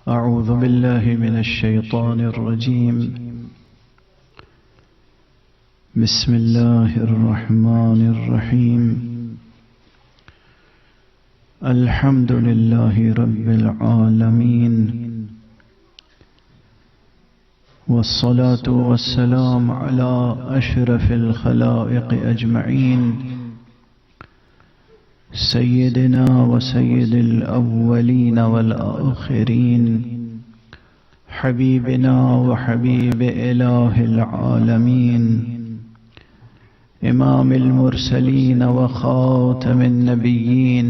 أعوذ بالله من الشيطان الرجيم. بسم الله الرحمن الرحيم. الحمد لله رب العالمين، والصلاة والسلام على أشرف الخلائق أجمعين، سيدنا وسيد الأولين والآخرين، حبيبنا وحبيب إله العالمين، إمام المرسلين وخاتم النبيين،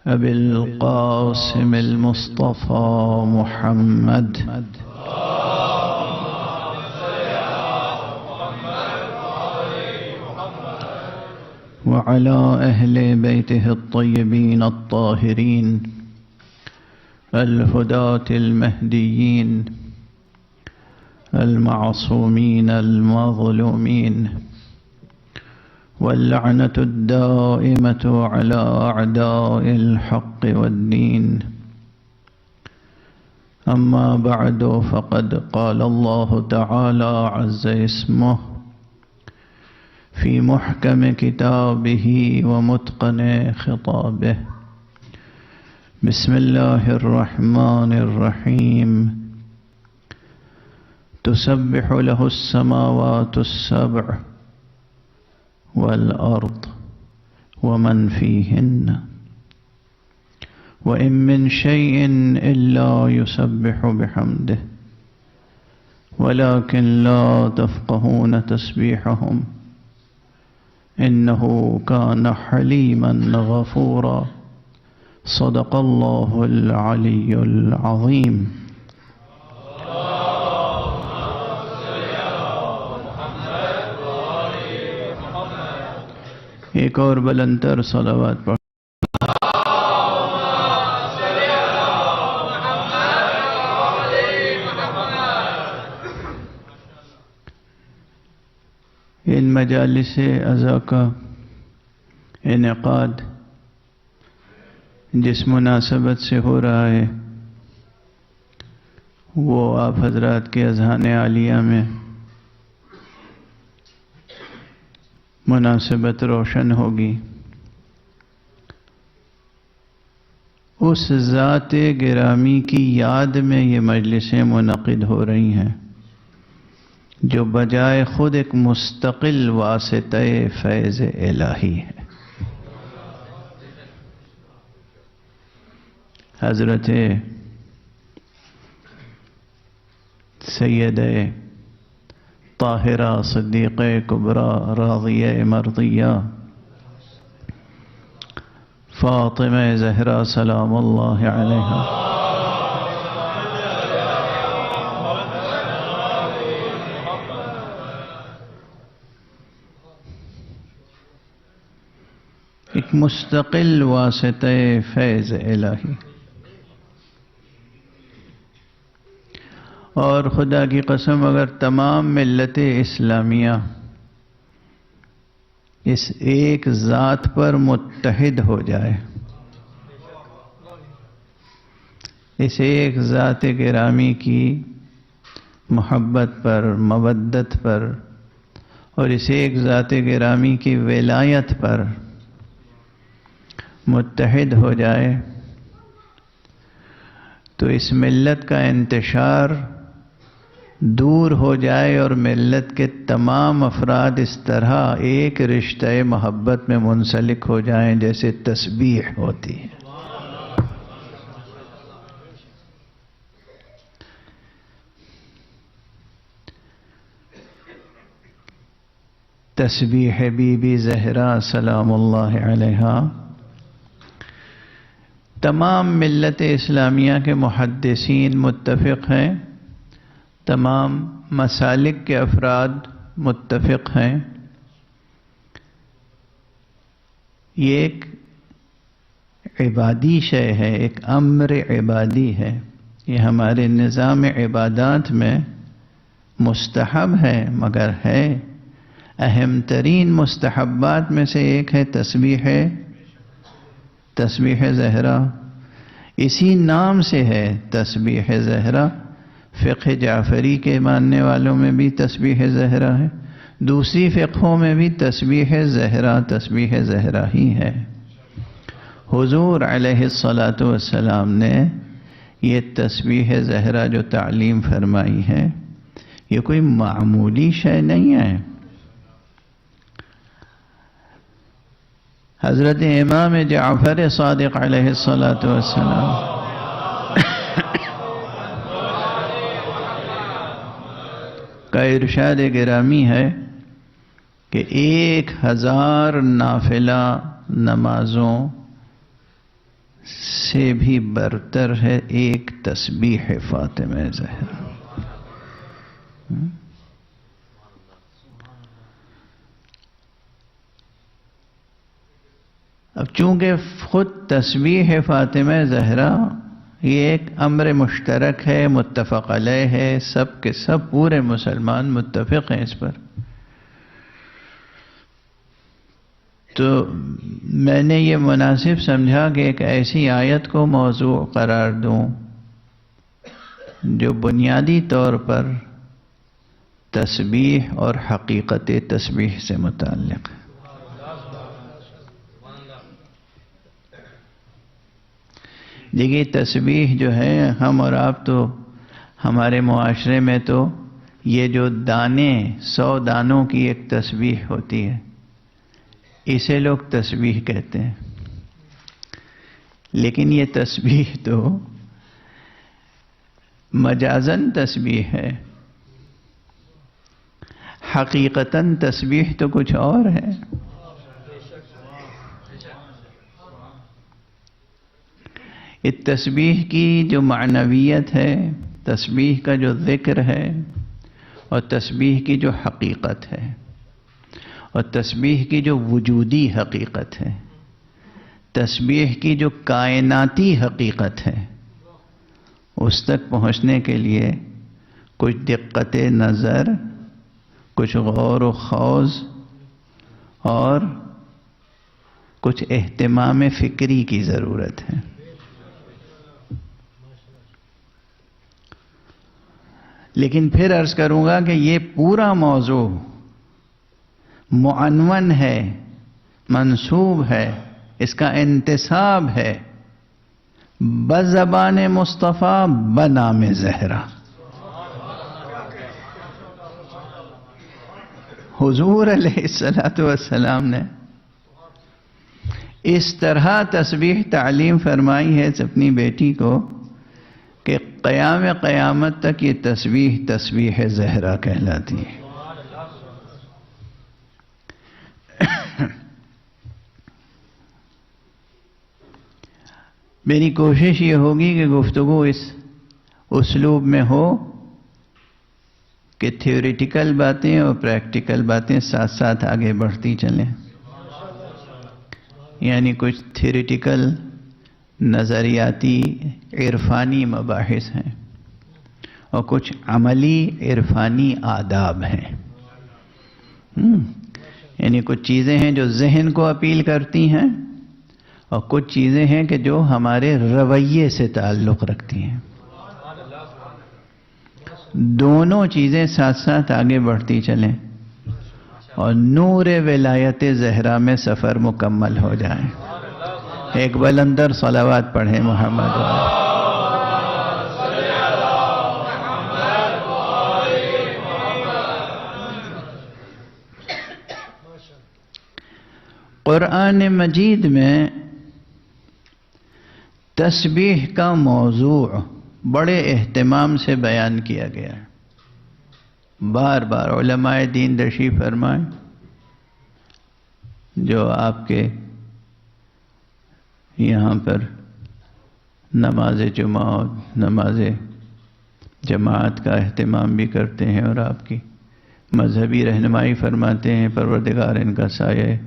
أبي القاسم المصطفى محمد، وعلى أهل بيته الطيبين الطاهرين الهداة المهديين المعصومين المظلومين، واللعنة الدائمة على أعداء الحق والدين. أما بعد، فقد قال الله تعالى عز اسمه في محكم كتابه ومتقن خطابه. بسم الله الرحمن الرحيم. تسبح له السماوات السبع والأرض ومن فيهن، وإن من شيء إلا يسبح بحمده ولكن لا تفقهون تسبيحهم إنه كان حليما غفورا. صدق الله العلي العظيم. ایک اور بلندتر صلوات پڑھ. ان مجالس عزا کا انعقاد جس مناسبت سے ہو رہا ہے وہ آپ حضرات کے اذہان عالیہ میں مناسبت روشن ہوگی. اس ذات گرامی کی یاد میں یہ مجلسیں منعقد ہو رہی ہیں جو بجائے خود ایک مستقل واسطہ فیض الہی ہے. حضرت سیدہ طاہرہ صدیقہ کبریٰ راضیہ مرضیہ فاطمہ زہرا سلام اللہ علیہا ایک مستقل واسطہ فیض الہی. اور خدا کی قسم اگر تمام ملت اسلامیہ اس ایک ذات پر متحد ہو جائے، اس ایک ذات گرامی کی محبت پر، مودت پر، اور اس ایک ذات گرامی کی ولایت پر متحد ہو جائے تو اس ملت کا انتشار دور ہو جائے اور ملت کے تمام افراد اس طرح ایک رشتہ محبت میں منسلک ہو جائیں جیسے تسبیح ہوتی ہے. تسبیح بی بی زہرا سلام اللہ علیہا تمام ملت اسلامیہ کے محدثین متفق ہیں، تمام مسالک کے افراد متفق ہیں. یہ ایک عبادی شے ہے، ایک امر عبادی ہے. یہ ہمارے نظام عبادات میں مستحب ہے، مگر ہے اہم ترین مستحبات میں سے ایک ہے تسبیح زہرا. اسی نام سے ہے تسبیح زہرا. فقہ جعفری کے ماننے والوں میں بھی تسبیح زہرا ہے، دوسری فقہوں میں بھی تسبیح زہرا ہی ہے. حضور علیہ الصلاۃ والسلام نے یہ تسبیح زہرا جو تعلیم فرمائی ہے، یہ کوئی معمولی شے نہیں ہے. حضرت امام جعفر صادق علیہ الصلاۃ والسلام کا ارشاد گرامی ہے کہ 1000 نافلہ نمازوں سے بھی برتر ہے ایک تسبیح فاطمہ زہرا. اب چونکہ خود تسبیح فاطمہ زہرا یہ ایک امر مشترک ہے، متفق علیہ ہے، سب کے سب پورے مسلمان متفق ہیں اس پر، تو میں نے یہ مناسب سمجھا کہ ایک ایسی آیت کو موضوع قرار دوں جو بنیادی طور پر تسبیح اور حقیقت تسبیح سے متعلق ہے. دیکھیے تسبیح جو ہے، ہم اور آپ تو ہمارے معاشرے میں تو یہ جو دانے 100 دانوں کی ایک تسبیح ہوتی ہے اسے لوگ تسبیح کہتے ہیں، لیکن یہ تسبیح تو مجازاً تسبیح ہے، حقیقتاً تسبیح تو کچھ اور ہے. اس تسبیح کی جو معنویت ہے، تسبیح کا جو ذکر ہے، اور تسبیح کی جو حقیقت ہے، اور تسبیح کی جو وجودی حقیقت ہے، تسبیح کی جو کائناتی حقیقت ہے، اس تک پہنچنے کے لیے کچھ دقت نظر، کچھ غور و خوض اور کچھ اہتمام فکری کی ضرورت ہے. لیکن پھر عرض کروں گا کہ یہ پورا موضوع معنون ہے، منسوب ہے، اس کا انتساب ہے بزبان مصطفیٰ بنام زہرا. حضور علیہ الصلاۃ والسلام نے اس طرح تسبیح تعلیم فرمائی ہے اپنی بیٹی کو کہ قیامت تک یہ تسبیح زہرا کہلاتی ہے. میری کوشش یہ ہوگی کہ گفتگو اس اسلوب میں ہو کہ تھیوریٹیکل باتیں اور پریکٹیکل باتیں ساتھ ساتھ آگے بڑھتی چلیں. یعنی کچھ تھیوریٹیکل نظریاتی عرفانی مباحث ہیں اور کچھ عملی عرفانی آداب ہیں. یعنی کچھ چیزیں ہیں جو ذہن کو اپیل کرتی ہیں اور کچھ چیزیں ہیں کہ جو ہمارے رویے سے تعلق رکھتی ہیں. دونوں چیزیں ساتھ ساتھ آگے بڑھتی چلیں اور نور ولایت زہرا میں سفر مکمل ہو جائے. ایک بلندر صلوات پڑھیں محمد والے. قرآن مجید میں تسبیح کا موضوع بڑے اہتمام سے بیان کیا گیا ہے. بار بار علماء دین تشریف فرمائیں جو آپ کے یہاں پر نماز جمعہ اور نماز جماعت کا اہتمام بھی کرتے ہیں اور آپ کی مذہبی رہنمائی فرماتے ہیں. پروردگار ان کا سایہ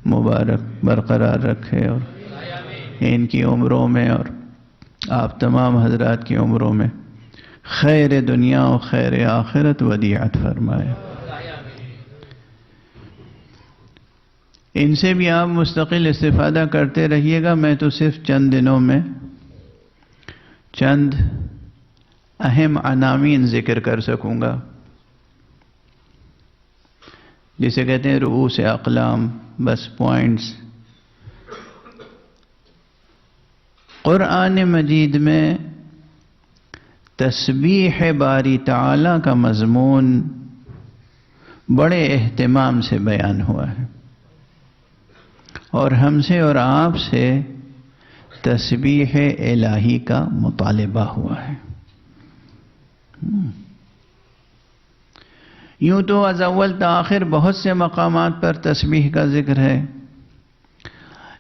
مبارک برقرار رکھے اور ان کی عمروں میں اور آپ تمام حضرات کی عمروں میں خیر دنیا و خیر آخرت ودیعت فرمائے. ان سے بھی آپ مستقل استفادہ کرتے رہیے گا. میں تو صرف چند دنوں میں چند اہم عناوین ذکر کر سکوں گا، جسے کہتے ہیں رؤوس اقلام، بس پوائنٹس۔ قرآن مجید میں تسبیح باری تعالی کا مضمون بڑے اہتمام سے بیان ہوا ہے، اور ہم سے اور آپ سے تسبیح الہی کا مطالبہ ہوا ہے۔ یوں تو از اول تا آخر بہت سے مقامات پر تسبیح کا ذکر ہے،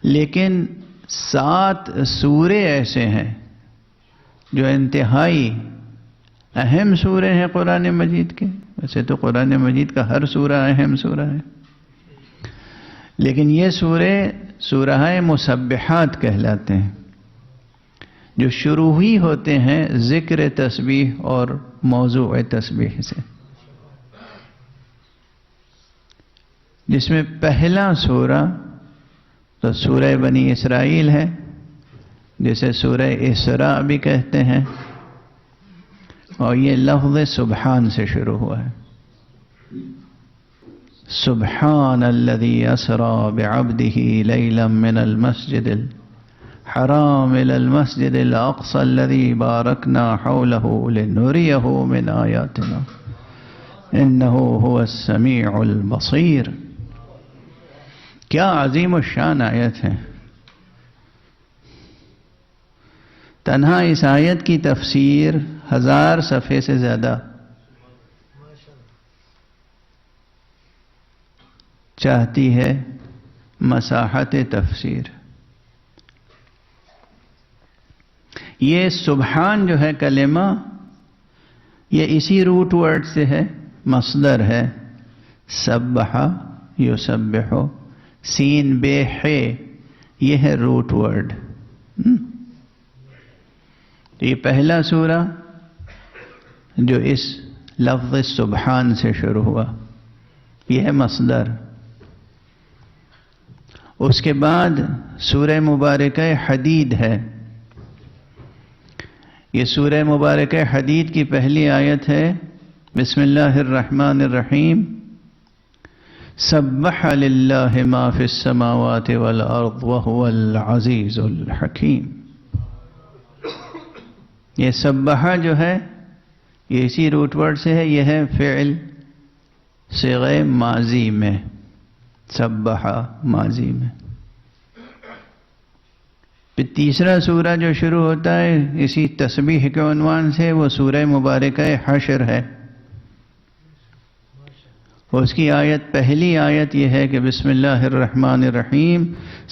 لیکن 7 سورے ایسے ہیں جو انتہائی اہم سورے ہیں قرآن مجید کے۔ ویسے تو قرآن مجید کا ہر سورہ اہم سورہ ہے، لیکن یہ سورہ مسبحات کہلاتے ہیں، جو شروع ہی ہوتے ہیں ذکر تسبیح اور موضوع تسبیح سے، جس میں پہلا سورہ تو سورہ بنی اسرائیل ہے، جسے سورہ اسراء بھی کہتے ہیں، اور یہ لفظ سبحان سے شروع ہوا ہے۔ سبحان الذي اسرى بعبده ليلا من المسجد الحرام الى المسجد الاقصى الذي باركنا حوله لنريه من آياتنا انه هو السميع البصير۔ کیا عظیم الشان آیت ہے! تنہا اس آیت کی تفسیر 1000 صفحے سے زیادہ چاہتی ہے مساحت تفسیر۔ یہ سبحان جو ہے کلمہ، یہ اسی روٹ ورڈ سے ہے، مصدر ہے سبح یسبح، سین بے ہے، یہ ہے روٹ ورڈ۔ یہ پہلا سورہ جو اس لفظ سبحان سے شروع ہوا، یہ ہے مصدر۔ اس کے بعد سورہ مبارکہ حدید ہے۔ یہ سورہ مبارکہ حدید کی پہلی آیت ہے، بسم اللہ الرحمن الرحیم، سبح للہ ما فی السماوات والارض وہو العزیز الحکیم۔ یہ سبحہ جو ہے یہ اسی روٹ ورڈ سے ہے، یہ ہے فعل صیغہ ماضی میں، سبحہ ماضی میں۔ پھر تیسرا سورہ جو شروع ہوتا ہے اسی تسبیح کے عنوان سے، وہ سورہ مبارکہ حشر ہے۔ اس کی آیت، پہلی آیت یہ ہے کہ بسم اللہ الرحمن الرحیم،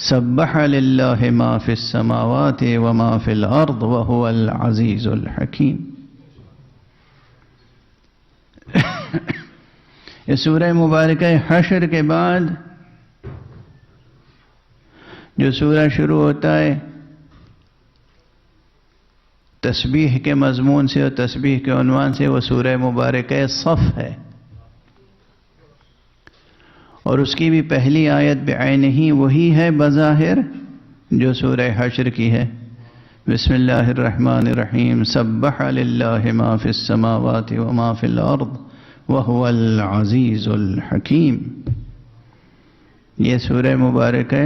سبح للہ ما فی السماوات وما فی الارض وہو العزیز الحکیم۔ اس سورہ مبارکہ حشر کے بعد جو سورہ شروع ہوتا ہے تسبیح کے مضمون سے اور تسبیح کے عنوان سے، وہ سورہ مبارکہ صف ہے، اور اس کی بھی پہلی آیت بعینہ وہی ہے بظاہر جو سورہ حشر کی ہے، بسم اللہ الرحمن الرحیم، سبح للہ ما فی السماوات وما فی الارض وہو العزیز الحکیم۔ یہ سورہ مبارکہ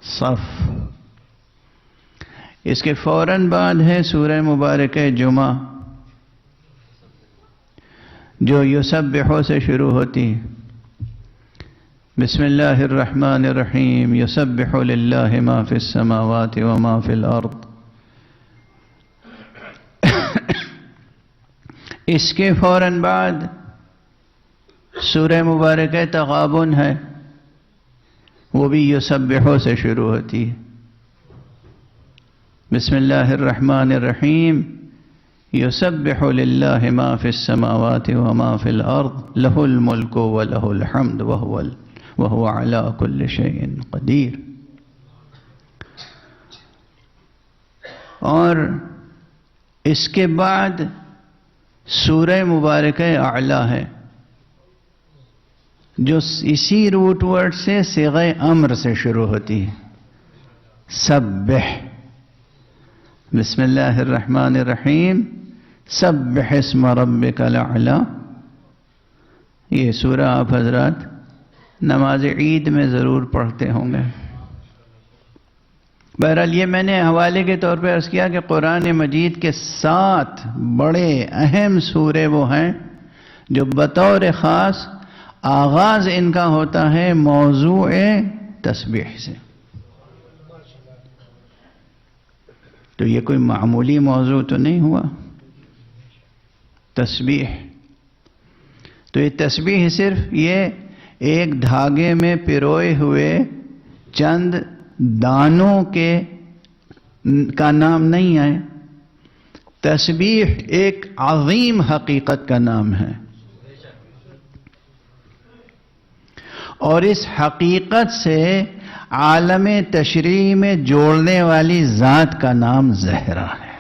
صف۔ اس کے فوراً بعد ہے سورہ مبارکہ جمعہ، جو یسبحو سے شروع ہوتی ہے، بسم اللہ الرحمن الرحیم، یسبح للہ ما فی السماوات وما فی الارض۔ اس کے فوراً بعد سورہ مبارکہ تغابن ہے، وہ بھی یسبحو سے شروع ہوتی ہے، بسم اللہ الرحمن الرحیم، یسبح للہ ما فی السماوات وما فی الارض لہ الملک ولہ الحمد وہو علی کل شیء قدیر۔ اور اس کے بعد سورہ مبارکہ اعلی ہے، جو اسی روٹ ورڈ سے صیغہ امر سے شروع ہوتی ہے، سبح، بسم اللہ الرحمن الرحیم سبح اسم ربک الاعلی. یہ سورہ آپ حضرات نماز عید میں ضرور پڑھتے ہوں گے. بہرحال یہ میں نے حوالے کے طور پہ عرض کیا کہ قرآن مجید کے 7 بڑے اہم سورے وہ ہیں جو بطور خاص آغاز ان کا ہوتا ہے موضوع تسبیح سے. تو یہ کوئی معمولی موضوع تو نہیں ہوا تسبیح. تو یہ تسبیح صرف یہ ایک دھاگے میں پروئے ہوئے چند دانوں کا نام نہیں ہے. تسبیح ایک عظیم حقیقت کا نام ہے، اور اس حقیقت سے عالم تشریح میں جوڑنے والی ذات کا نام زہرا ہے.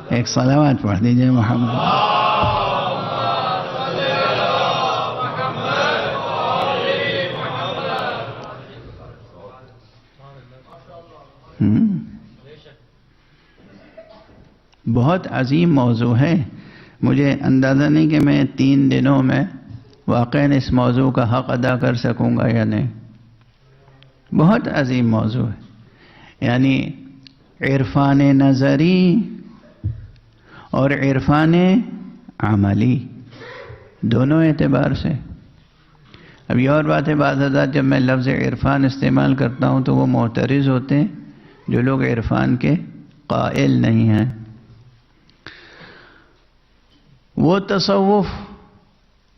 ایک صلوات پڑھ دیجئے محمد. بہت عظیم موضوع ہے. مجھے اندازہ نہیں کہ میں 3 دنوں میں واقعاً اس موضوع کا حق ادا کر سکوں گا یا نہیں. بہت عظیم موضوع ہے، یعنی عرفان نظری اور عرفان عملی دونوں اعتبار سے. اب یہ اور بات ہے، بعض حضرات جب میں لفظ عرفان استعمال کرتا ہوں تو وہ معترض ہوتے ہیں جو لوگ عرفان کے قائل نہیں ہیں. وہ تصوف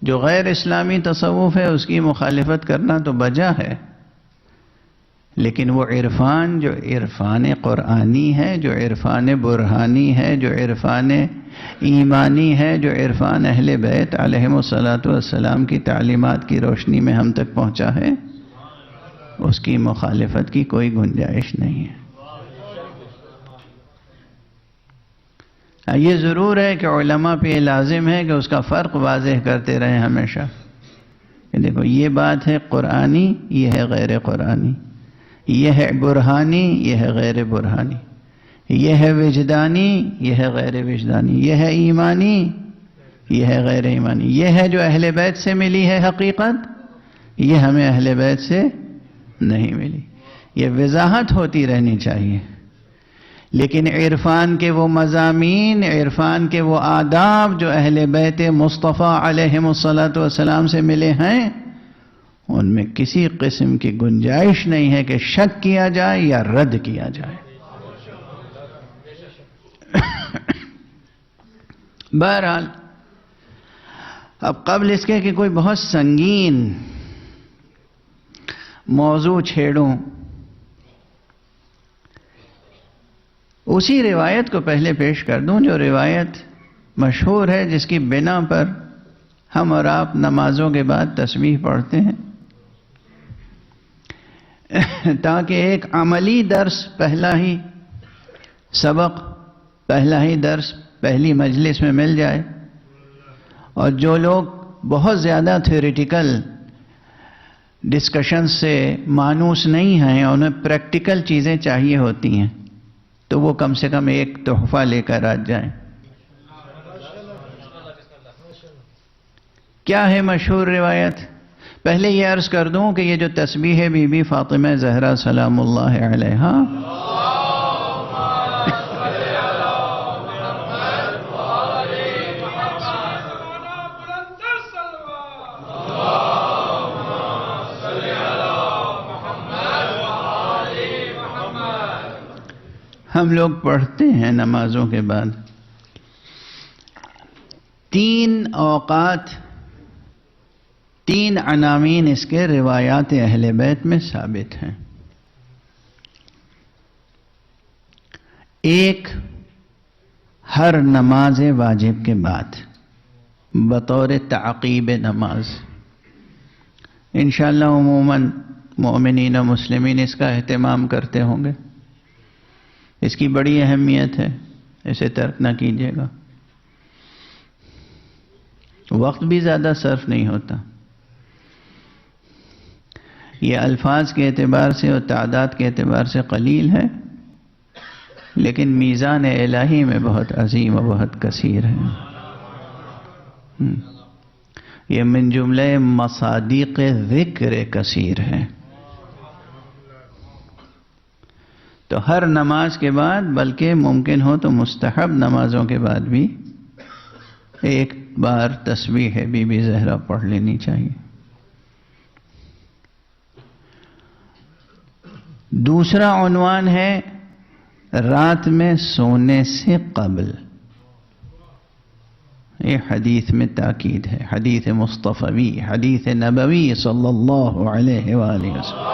جو غیر اسلامی تصوف ہے اس کی مخالفت کرنا تو بجا ہے، لیکن وہ عرفان جو عرفان قرآنی ہے، جو عرفان برہانی ہے، جو عرفان ایمانی ہے، جو عرفان اہل بیت علیہم الصلاۃ والسلام کی تعلیمات کی روشنی میں ہم تک پہنچا ہے، اس کی مخالفت کی کوئی گنجائش نہیں ہے. یہ ضرور ہے کہ علماء پہ یہ لازم ہے کہ اس کا فرق واضح کرتے رہیں ہمیشہ کہ دیکھو یہ بات ہے قرآنی، یہ ہے غیر قرآنی، یہ ہے برہانی، یہ ہے غیر برہانی، یہ ہے وجدانی، یہ ہے غیر وجدانی، یہ ہے ایمانی، یہ ہے غیر ایمانی، یہ ہے جو اہل بیت سے ملی ہے حقیقت، یہ ہمیں اہل بیت سے نہیں ملی. یہ وضاحت ہوتی رہنی چاہیے. لیکن عرفان کے وہ مضامین، عرفان کے وہ آداب جو اہل بیت مصطفیٰ علیہم الصلاۃ والسلام سے ملے ہیں، ان میں کسی قسم کی گنجائش نہیں ہے کہ شک کیا جائے یا رد کیا جائے. بہرحال اب قبل اس کے کہ کوئی بہت سنگین موضوع چھیڑوں، اسی روایت کو پہلے پیش کر دوں جو روایت مشہور ہے، جس کی بنا پر ہم اور آپ نمازوں کے بعد تسبیح پڑھتے ہیں، تاکہ ایک عملی درس، پہلا ہی سبق، پہلا ہی درس پہلی مجلس میں مل جائے. اور جو لوگ بہت زیادہ تھیوریٹیکل ڈسکشن سے مانوس نہیں ہیں، انہیں پریکٹیکل چیزیں چاہیے ہوتی ہیں، تو وہ کم سے کم ایک تحفہ لے کر آ جائیں. کیا ہے مشہور روایت؟ پہلے یہ عرض کر دوں کہ یہ جو تسبیح ہے بی بی فاطمہ زہرا سلام اللہ علیہا ہم لوگ پڑھتے ہیں نمازوں کے بعد. 3 اوقات، 3 عناوین اس کے روایات اہل بیت میں ثابت ہیں. ایک، ہر نماز واجب کے بعد بطور تعقیب نماز. انشاءاللہ عموماً مومنین و مسلمین اس کا اہتمام کرتے ہوں گے. اس کی بڑی اہمیت ہے، اسے ترک نہ کیجیے گا. وقت بھی زیادہ صرف نہیں ہوتا. یہ الفاظ کے اعتبار سے اور تعداد کے اعتبار سے قلیل ہے، لیکن میزان الہی میں بہت عظیم و بہت کثیر ہے۔ یہ من جملہ مصادیق ذکر کثیر ہے۔ تو ہر نماز کے بعد، بلکہ ممکن ہو تو مستحب نمازوں کے بعد بھی ایک بار تسبیح بی بی زہرا پڑھ لینی چاہیے۔ دوسرا عنوان ہے رات میں سونے سے قبل۔ یہ حدیث میں تاکید ہے، حدیث مصطفی، حدیث نبوی صلی اللہ علیہ وآلہ وسلم۔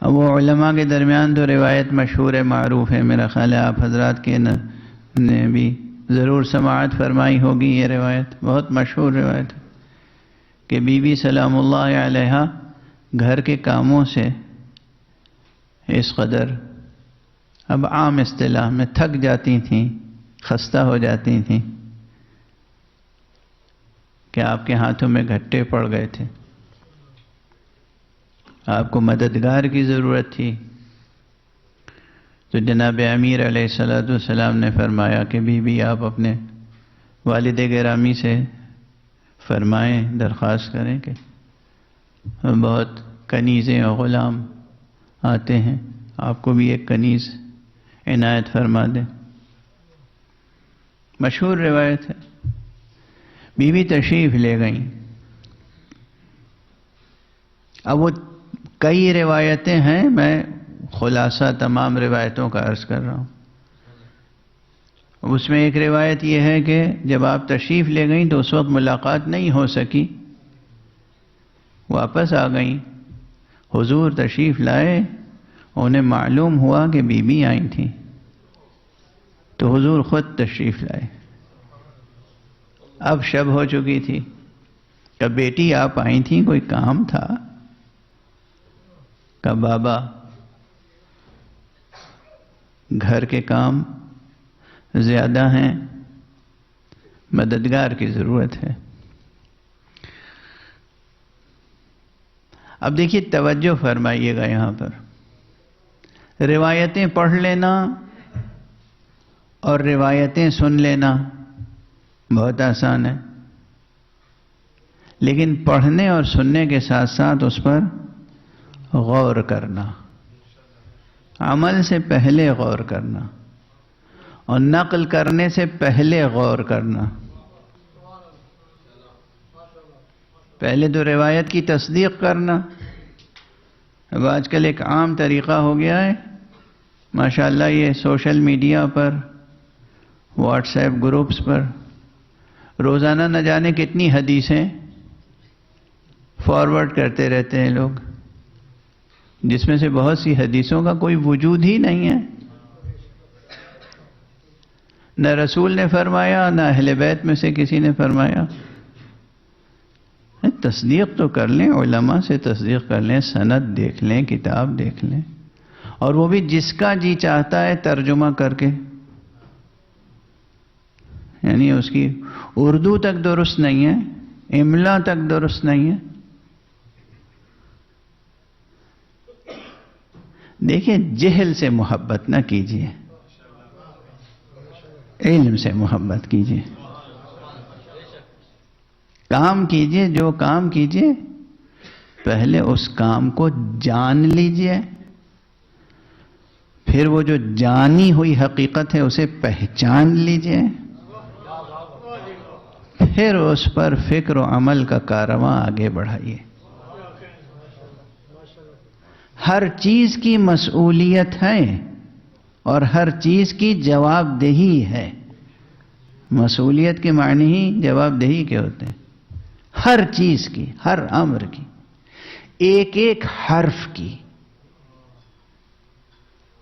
اب وہ علماء کے درمیان تو روایت مشہور معروف ہے، میرا خیال ہے آپ حضرات کے نے بھی ضرور سماعت فرمائی ہوگی۔ یہ روایت بہت مشہور روایت ہے کہ بی بی سلام اللہ علیہا گھر کے کاموں سے اس قدر اب عام اصطلاح میں تھک جاتی تھیں، خستہ ہو جاتی تھیں کہ آپ کے ہاتھوں میں گھٹے پڑ گئے تھے، آپ کو مددگار کی ضرورت تھی۔ تو جناب امیر علیہ السلام نے فرمایا کہ بی بی آپ اپنے والد گرامی سے فرمائیں، درخواست کریں کہ بہت کنیزیں اور غلام آتے ہیں، آپ کو بھی ایک کنیز عنایت فرما دیں۔ مشہور روایت ہے۔ بی بی تشریف لے گئیں۔ اب وہ کئی روایتیں ہیں، میں خلاصہ تمام روایتوں کا عرض کر رہا ہوں۔ اس میں ایک روایت یہ ہے کہ جب آپ تشریف لے گئیں تو اس وقت ملاقات نہیں ہو سکی، واپس آ گئیں، حضور تشریف لائے، انہیں معلوم ہوا کہ بی بی آئی تھیں، تو حضور خود تشریف لائے۔ اب شب ہو چکی تھی، کہ بیٹی آپ آئی تھیں، کوئی کام تھا؟ کہ بابا گھر کے کام زیادہ ہیں، مددگار کی ضرورت ہے۔ اب دیکھیے توجہ فرمائیے گا یہاں پر، روایتیں پڑھ لینا اور روایتیں سن لینا بہت آسان ہے، لیکن پڑھنے اور سننے کے ساتھ ساتھ اس پر غور کرنا، عمل سے پہلے غور کرنا اور نقل کرنے سے پہلے غور کرنا۔ پہلے تو روایت کی تصدیق کرنا۔ اب آج کل ایک عام طریقہ ہو گیا ہے، ماشاءاللہ، یہ سوشل میڈیا پر، واٹس ایپ گروپس پر روزانہ نہ جانے کتنی حدیثیں فارورڈ کرتے رہتے ہیں لوگ، جس میں سے بہت سی حدیثوں کا کوئی وجود ہی نہیں ہے، نہ رسول نے فرمایا نہ اہل بیت میں سے کسی نے فرمایا۔ تصدیق تو کر لیں، علماء سے تصدیق کر لیں، سند دیکھ لیں، کتاب دیکھ لیں، اور وہ بھی جس کا جی چاہتا ہے ترجمہ کر کے، یعنی اس کی اردو تک درست نہیں ہے، املا تک درست نہیں ہے۔ دیکھیں، جہل سے محبت نہ کیجیے، علم سے محبت کیجیے۔ کام کیجیے، جو کام کیجیے پہلے اس کام کو جان لیجیے، پھر وہ جو جانی ہوئی حقیقت ہے اسے پہچان لیجیے، پھر اس پر فکر و عمل کا کارواں آگے بڑھائیے۔ ہر چیز کی مسئولیت ہے اور ہر چیز کی جواب دہی ہے۔ مسئولیت کے معنی ہی جواب دہی کے ہوتے ہیں، ہر چیز کی، ہر امر کی، ایک ایک حرف کی،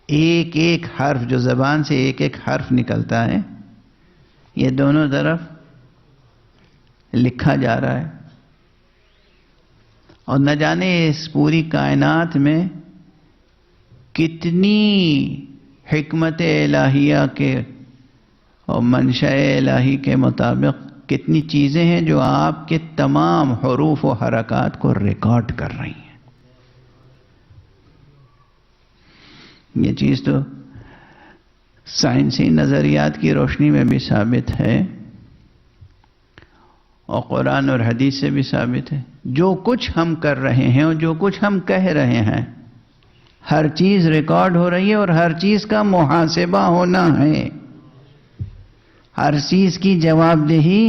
ایک ایک حرف جو زبان سے ایک ایک حرف نکلتا ہے یہ دونوں طرف لکھا جا رہا ہے، اور نہ جانے اس پوری کائنات میں کتنی حکمت الہیہ کے اور منشاء الہی کے مطابق کتنی چیزیں ہیں جو آپ کے تمام حروف و حرکات کو ریکارڈ کر رہی ہیں۔ یہ چیز تو سائنسی نظریات کی روشنی میں بھی ثابت ہے اور قرآن اور حدیث سے بھی ثابت ہے۔ جو کچھ ہم کر رہے ہیں اور جو کچھ ہم کہہ رہے ہیں، ہر چیز ریکارڈ ہو رہی ہے اور ہر چیز کا محاسبہ ہونا ہے، ہر چیز کی جواب دہی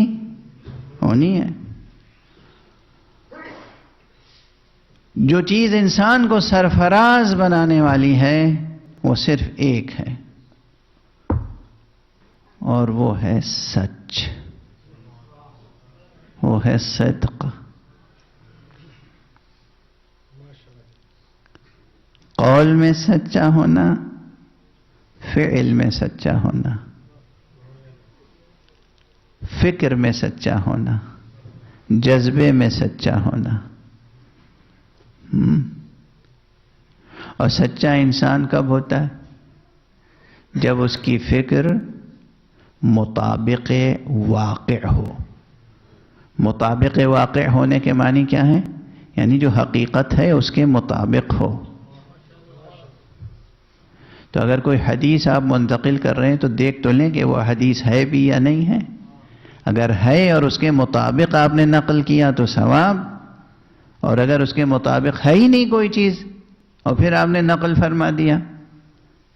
ہونی ہے۔ جو چیز انسان کو سرفراز بنانے والی ہے وہ صرف ایک ہے، اور وہ ہے سچ، وہ ہے صدق۔ قول میں سچا ہونا، فعل میں سچا ہونا، فکر میں سچا ہونا، جذبے میں سچا ہونا۔ اور سچا انسان کب ہوتا ہے؟ جب اس کی فکر مطابق واقع ہو۔ مطابق واقع ہونے کے معنی کیا ہے؟ یعنی جو حقیقت ہے اس کے مطابق ہو۔ تو اگر کوئی حدیث آپ منتقل کر رہے ہیں تو دیکھ تو لیں کہ وہ حدیث ہے بھی یا نہیں ہے۔ اگر ہے اور اس کے مطابق آپ نے نقل کیا تو ثواب، اور اگر اس کے مطابق ہے ہی نہیں کوئی چیز اور پھر آپ نے نقل فرما دیا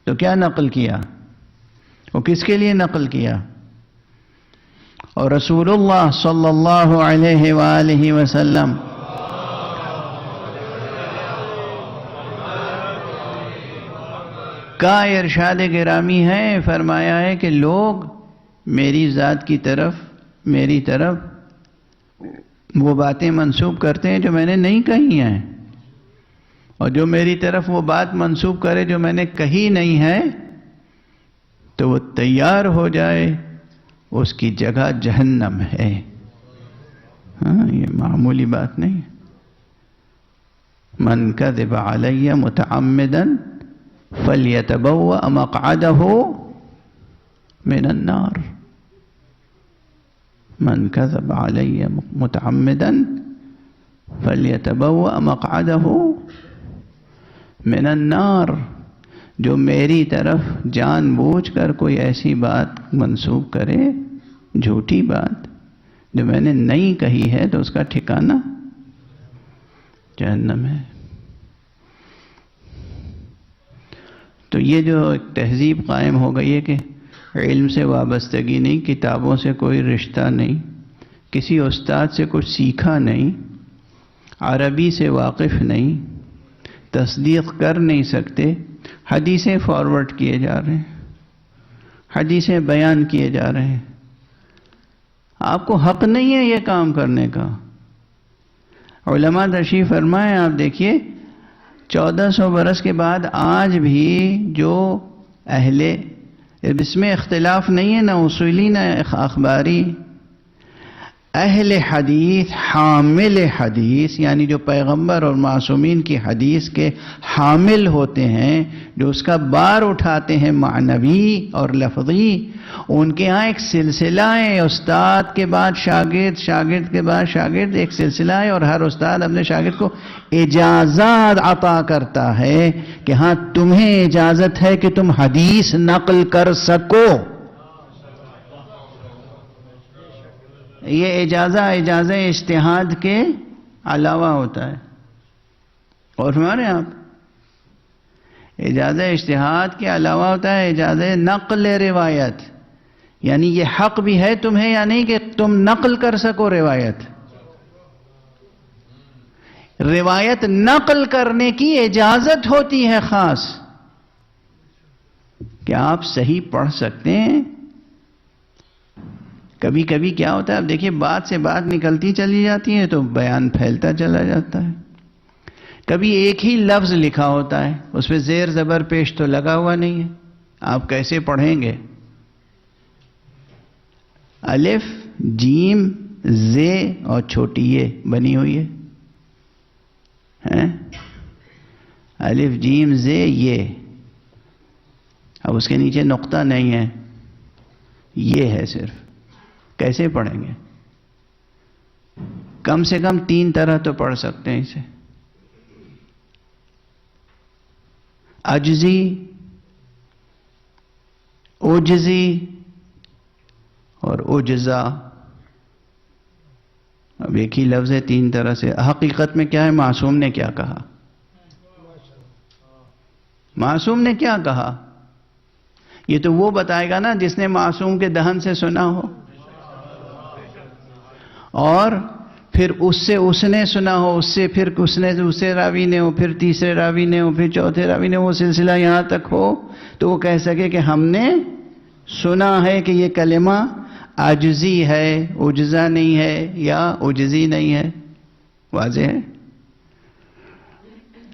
تو کیا نقل کیا؟ وہ کس کے لیے نقل کیا؟ اور رسول اللہ صلی اللہ علیہ وآلہ وسلم کا ارشاد گرامی ہے، فرمایا ہے کہ لوگ میری ذات کی طرف، میری طرف وہ باتیں منسوب کرتے ہیں جو میں نے نہیں کہی ہیں، اور جو میری طرف وہ بات منسوب کرے جو میں نے کہی نہیں ہے تو وہ تیار ہو جائے، اس کی جگہ جہنم ہے۔ ہاں، یہ معمولی بات نہیں ہے۔ من کذب علی متعمدا فلیتبوأ مقعدہ من النار۔ من کذب علی متعمدا فلیتبوأ مقعدہ من النار۔ جو میری طرف جان بوجھ کر کوئی ایسی بات منسوب کرے، جھوٹی بات جو میں نے نہیں کہی ہے، تو اس کا ٹھکانہ جہنم ہے۔ تو یہ جو ایک تہذیب قائم ہو گئی ہے کہ علم سے وابستگی نہیں، کتابوں سے کوئی رشتہ نہیں، کسی استاد سے کچھ سیکھا نہیں، عربی سے واقف نہیں، تصدیق کر نہیں سکتے، حدیثیں فارورڈ کیے جا رہے ہیں، حدیثیں بیان کیے جا رہے ہیں۔ آپ کو حق نہیں ہے یہ کام کرنے کا۔ علماء تشریف فرمائیں، آپ دیکھیے 1400 برس کے بعد آج بھی جو اس میں اختلاف نہیں ہے، نہ اصولی نہ اخباری، اہل حدیث، حامل حدیث، یعنی جو پیغمبر اور معصومین کی حدیث کے حامل ہوتے ہیں، جو اس کا بار اٹھاتے ہیں معنوی اور لفظی، ان کے ہاں ایک سلسلہ ہے، استاد کے بعد شاگرد، شاگرد کے بعد شاگرد، ایک سلسلہ ہے، اور ہر استاد اپنے شاگرد کو اجازت عطا کرتا ہے کہ ہاں تمہیں اجازت ہے کہ تم حدیث نقل کر سکو۔ یہ اجازہ اجتہاد کے علاوہ ہوتا ہے، اور ہمارے آپ اجازہ اجتہاد کے علاوہ ہوتا ہے اجازہ نقل روایت، یعنی یہ حق بھی ہے تمہیں یا نہیں کہ تم نقل کر سکو روایت۔ روایت نقل کرنے کی اجازت ہوتی ہے خاص، کیا آپ صحیح پڑھ سکتے ہیں؟ کبھی کبھی کیا ہوتا ہے، اب دیکھیے بات سے بات نکلتی چلی جاتی ہے تو بیان پھیلتا چلا جاتا ہے۔ کبھی ایک ہی لفظ لکھا ہوتا ہے، اس پہ زیر زبر پیش تو لگا ہوا نہیں ہے، آپ کیسے پڑھیں گے؟ الف جیم زے اور چھوٹی یہ بنی ہوئی ہے، الف جیم زے یہ، اب اس کے نیچے نقطہ نہیں ہے، یہ ہے صرف. کیسے پڑھیں گے؟ کم سے کم 3 طرح تو پڑھ سکتے ہیں اسے. عجزی، عجزی اور عجزا. اب ایک ہی لفظ ہے 3 طرح سے. حقیقت میں کیا ہے؟ معصوم نے کیا کہا؟ معصوم نے کیا کہا؟ یہ تو وہ بتائے گا نا جس نے معصوم کے دہن سے سنا ہو، اور پھر اس سے اس نے سنا ہو، اس سے پھر اس نے دوسرے راوی نے ہو، پھر تیسرے راوی نے ہو، پھر چوتھے راوی نے، وہ سلسلہ یہاں تک ہو تو وہ کہہ سکے کہ ہم نے سنا ہے کہ یہ کلمہ عاجزی ہے، عجزہ نہیں ہے یا عجزی نہیں ہے. واضح ہے؟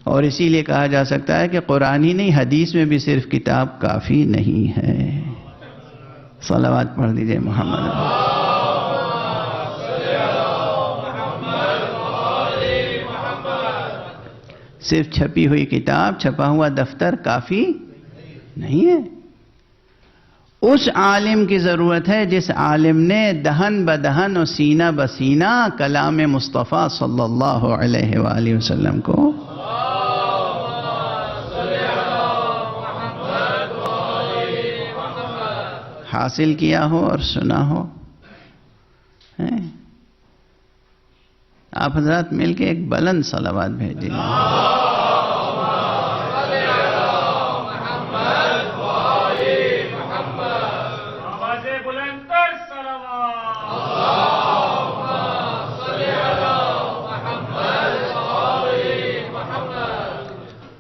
اور اسی لیے کہا جا سکتا ہے کہ قرآن ہی نہیں، حدیث میں بھی صرف کتاب کافی نہیں ہے. صلوات پڑھ دیجئے محمد. صرف چھپی ہوئی کتاب، چھپا ہوا دفتر کافی نہیں ہے. اس عالم کی ضرورت ہے جس عالم نے دہن بدہن اور سینہ بسینہ کلام مصطفیٰ صلی اللہ علیہ وآلہ وسلم کو حاصل کیا ہو اور سنا ہو. آپ حضرات مل کے ایک بلند صلوات بھیجیے.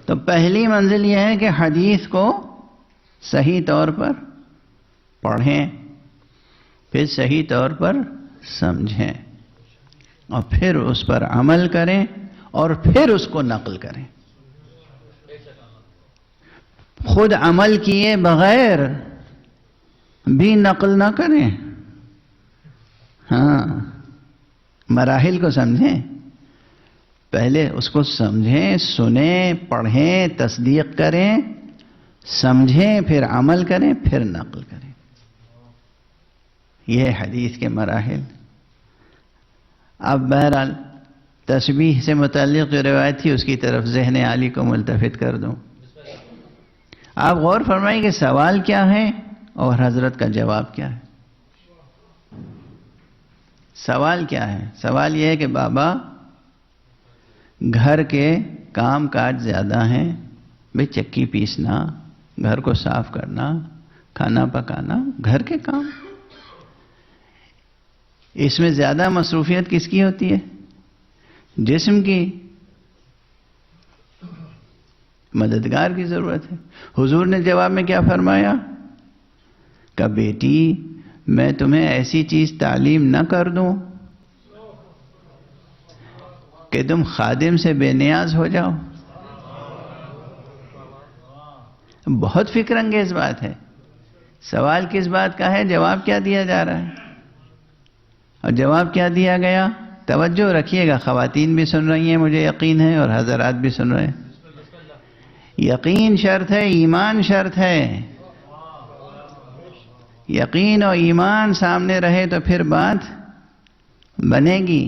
تو پہلی منزل یہ ہے کہ حدیث کو صحیح طور پر پڑھیں، پھر صحیح طور پر سمجھیں، اور پھر اس پر عمل کریں، اور پھر اس کو نقل کریں. خود عمل کیے بغیر بھی نقل نہ کریں. ہاں، مراحل کو سمجھیں، پہلے اس کو سمجھیں، سنیں، پڑھیں، تصدیق کریں، سمجھیں، پھر عمل کریں، پھر نقل کریں. یہ حدیث کے مراحل. اب بہرحال تشبیہ سے متعلق جو روایت تھی اس کی طرف ذہن عالی کو ملتفت کر دوں. آپ غور فرمائیں کہ سوال کیا ہے اور حضرت کا جواب کیا ہے. سوال کیا ہے؟ سوال یہ ہے کہ بابا گھر کے کام کاج زیادہ ہیں، بھئی چکی پیسنا، گھر کو صاف کرنا، کھانا پکانا، گھر کے کام، اس میں زیادہ مصروفیت کس کی ہوتی ہے؟ جسم کی. مددگار کی ضرورت ہے. حضور نے جواب میں کیا فرمایا؟ کہ بیٹی میں تمہیں ایسی چیز تعلیم نہ کر دوں کہ تم خادم سے بے نیاز ہو جاؤ. بہت فکر انگیز بات ہے. سوال کس بات کا ہے؟ جواب کیا دیا جا رہا ہے؟ اور جواب کیا دیا گیا؟ توجہ رکھیے گا، خواتین بھی سن رہی ہیں مجھے یقین ہے، اور حضرات بھی سن رہے ہیں. یقین شرط ہے، ایمان شرط ہے. یقین اور ایمان سامنے رہے تو پھر بات بنے گی.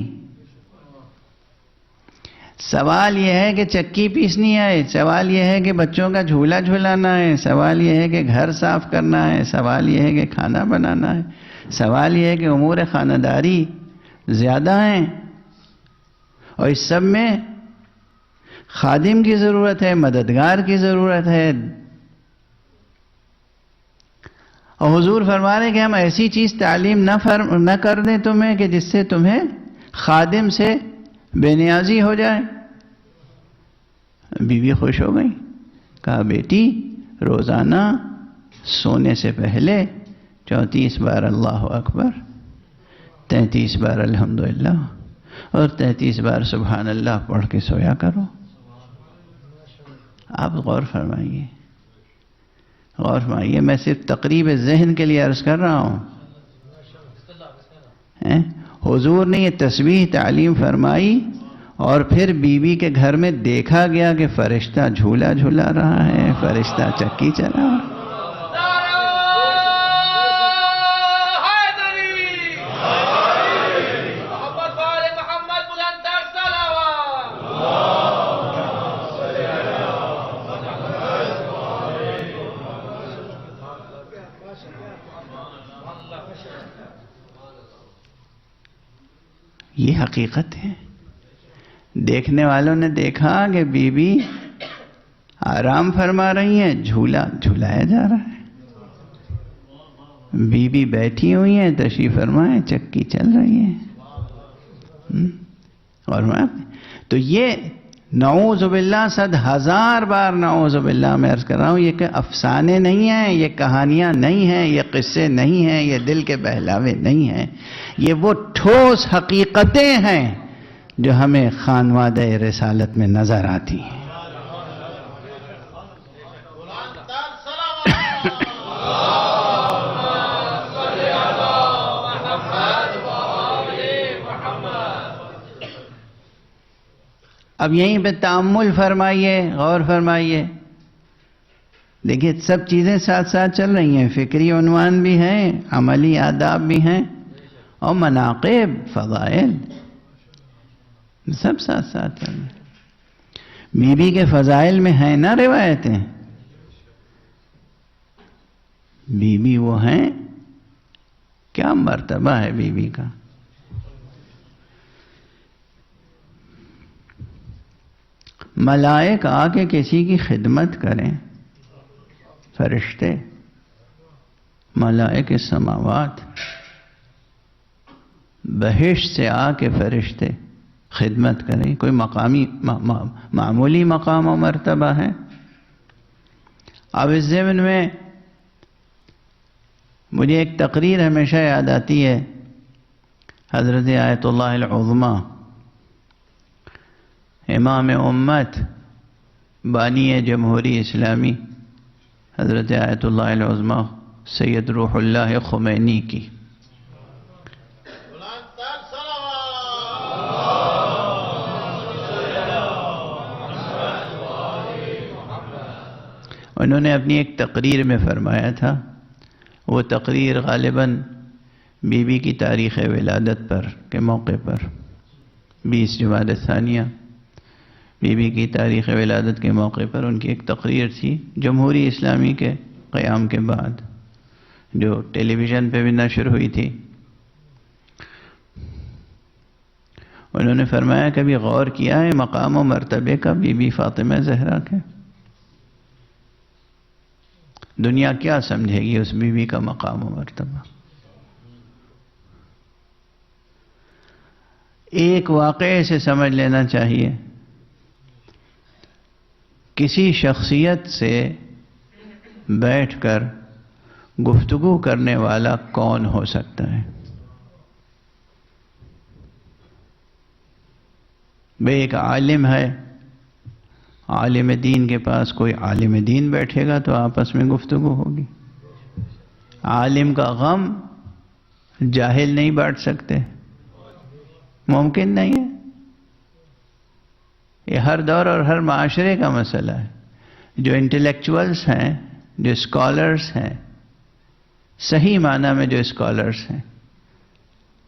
سوال یہ ہے کہ چکی پیسنی ہے، سوال یہ ہے کہ بچوں کا جھولا جھولانا ہے، سوال یہ ہے کہ گھر صاف کرنا ہے، سوال یہ ہے کہ کھانا بنانا ہے، سوال یہ ہے کہ امور خانداری زیادہ ہیں، اور اس سب میں خادم کی ضرورت ہے، مددگار کی ضرورت ہے. اور حضور فرما رہے ہیں کہ ہم ایسی چیز تعلیم نہ کر دیں تمہیں کہ جس سے تمہیں خادم سے بے نیازی ہو جائے. بیوی خوش ہو گئی. کہا بیٹی روزانہ سونے سے پہلے 34 بار اللہ اکبر، 33 بار الحمدللہ اور 33 بار سبحان اللہ پڑھ کے سویا کرو. آپ غور فرمائیے، غور فرمائیے. میں صرف تقریب ذہن کے لیے عرض کر رہا ہوں. حضور نے یہ تسبیح تعلیم فرمائی اور پھر بیوی کے گھر میں دیکھا گیا کہ فرشتہ جھولا جھولا رہا ہے، فرشتہ چکی چلا رہا ہے۔ یہ حقیقت ہے۔ دیکھنے والوں نے دیکھا کہ بی بی آرام فرما رہی ہیں، جھولا جھلایا جا رہا ہے، بی بی بیٹھی ہوئی ہیں، تشریف فرمائیں، چکی چل رہی ہے۔ اور تو یہ نعوذ باللہ 100,000 بار نعوذ باللہ میں عرض کر رہا ہوں، یہ کہ افسانے نہیں ہیں، یہ کہانیاں نہیں ہیں، یہ قصے نہیں ہیں، یہ دل کے بہلاوے نہیں ہیں، یہ وہ ٹھوس حقیقتیں ہیں جو ہمیں خانوادہ رسالت میں نظر آتی ہیں۔ اب یہیں پہ تأمل فرمائیے، غور فرمائیے، دیکھیے سب چیزیں ساتھ ساتھ چل رہی ہیں، فکری عنوان بھی ہیں، عملی آداب بھی ہیں، اور مناقب، فضائل، سب ساتھ ساتھ چل رہے ہیں۔ بی بی کے فضائل میں ہیں نا روایتیں، بی بی وہ ہیں، کیا مرتبہ ہے بی بی کا۔ ملائک آ کے کسی کی خدمت کریں، فرشتے، ملائک السماوات، بہشت سے آ کے فرشتے خدمت کریں، کوئی مقامی معمولی مقام و مرتبہ ہے؟ اب اس ضمن میں مجھے ایک تقریر ہمیشہ یاد آتی ہے، حضرت آیت اللہ العظمیٰ، امام امت، بانی جمہوری اسلامی، حضرت آیت اللہ العظمیٰ سید روح اللہ خمینی کی۔ انہوں نے اپنی ایک تقریر میں فرمایا تھا، وہ تقریر غالباً بی بی کی تاریخ ولادت پر کے موقع پر 20 جمادی الثانیہ، بی بی کی تاریخ ولادت کے موقع پر ان کی ایک تقریر تھی جمہوری اسلامی کے قیام کے بعد، جو ٹیلی ویژن پہ بھی نشر ہوئی تھی۔ انہوں نے فرمایا کبھی غور کیا ہے مقام و مرتبے کا بی بی فاطمہ زہرا کے؟ دنیا کیا سمجھے گی اس بی بی کا مقام و مرتبہ؟ ایک واقعے سے سمجھ لینا چاہیے، کسی شخصیت سے بیٹھ کر گفتگو کرنے والا کون ہو سکتا ہے؟ بھئی ایک عالم ہے، عالم دین کے پاس کوئی عالم دین بیٹھے گا تو آپس میں گفتگو ہوگی۔ عالم کا غم جاہل نہیں بانٹ سکتے، ممکن نہیں ہے۔ یہ ہر دور اور ہر معاشرے کا مسئلہ ہے۔ جو انٹلیکچوئلز ہیں، جو اسکالرز ہیں، صحیح معنی میں جو اسکالرز ہیں،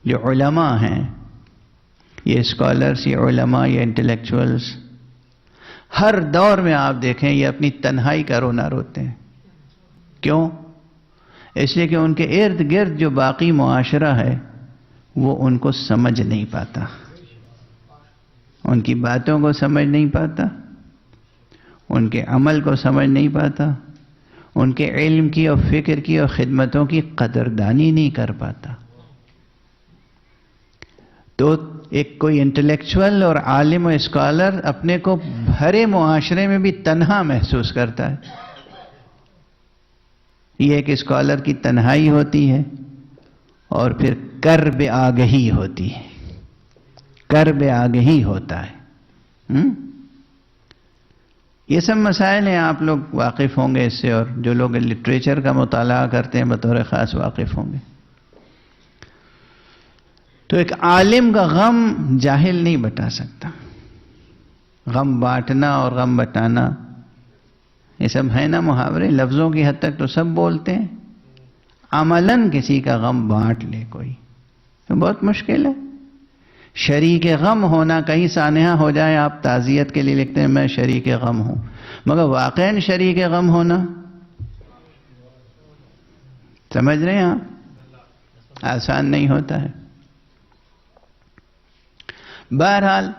جو علماء ہیں، یہ اسکالرز، یہ علماء، یہ انٹلیکچوئلز، ہر دور میں آپ دیکھیں یہ اپنی تنہائی کا رونا روتے ہیں۔ کیوں؟ اس لیے کہ ان کے ارد گرد جو باقی معاشرہ ہے وہ ان کو سمجھ نہیں پاتا، ان کی باتوں کو سمجھ نہیں پاتا، ان کے عمل کو سمجھ نہیں پاتا، ان کے علم کی اور فکر کی اور خدمتوں کی قدردانی نہیں کر پاتا۔ تو ایک کوئی انٹلیکچوئل اور عالم و اسکالر اپنے کو بھرے معاشرے میں بھی تنہا محسوس کرتا ہے۔ یہ ایک اسکالر کی تنہائی ہوتی ہے، اور پھر کرب آگہی ہوتی ہے، کرب آگہی ہوتا ہے۔ یہ سب مسائل ہیں، آپ لوگ واقف ہوں گے اس سے، اور جو لوگ لٹریچر کا مطالعہ کرتے ہیں بطور خاص واقف ہوں گے۔ تو ایک عالم کا غم جاہل نہیں بتا سکتا. غم بانٹنا اور غم بٹانا یہ سب ہے نا محاورے، لفظوں کی حد تک تو سب بولتے ہیں. عملاً کسی کا غم بانٹ لے کوئی تو بہت مشکل ہے. شریک غم ہونا کہیں سانحہ ہو جائے، آپ تعزیت کے لیے لکھتے ہیں میں شریک غم ہوں، مگر واقعاً شریک غم ہونا، سمجھ رہے ہیں آپ، آسان نہیں ہوتا ہے. بہرحال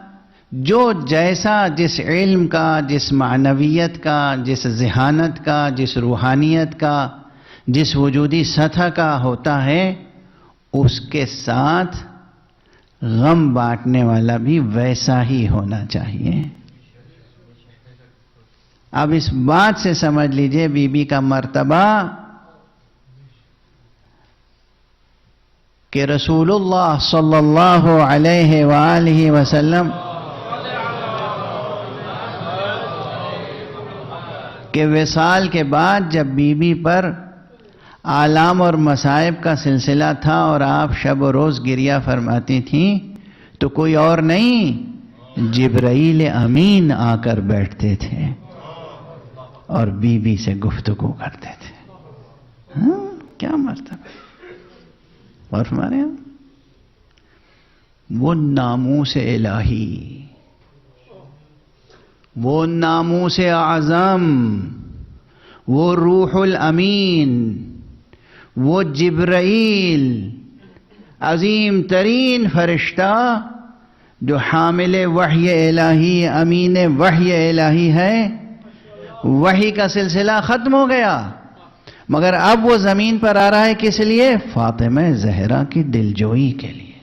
جو جیسا جس علم کا، جس معنویت کا، جس ذہانت کا، جس روحانیت کا، جس وجودی سطح کا ہوتا ہے، اس کے ساتھ غم بانٹنے والا بھی ویسا ہی ہونا چاہیے. اب اس بات سے سمجھ لیجئے بی بی کا مرتبہ کہ رسول اللہ صلی اللہ علیہ وآلہ وسلم کے وصال کے بعد جب بی بی پر آلام اور مصائب کا سلسلہ تھا اور آپ شب و روز گریہ فرماتی تھیں تو کوئی اور نہیں، جبرائیل امین آ کر بیٹھتے تھے اور بی بی سے گفتگو کرتے تھے. ہاں کیا مرتبہ. اور ہمارے یہاں وہ ناموس الہی، وہ ناموس اعظم، وہ روح الامین، وہ جبرائیل، عظیم ترین فرشتہ جو حامل وحی الہی، امین وحی الہی ہے. وحی کا سلسلہ ختم ہو گیا، مگر اب وہ زمین پر آ رہا ہے کس لیے؟ فاطمہ زہرا کی دلجوئی کے لیے.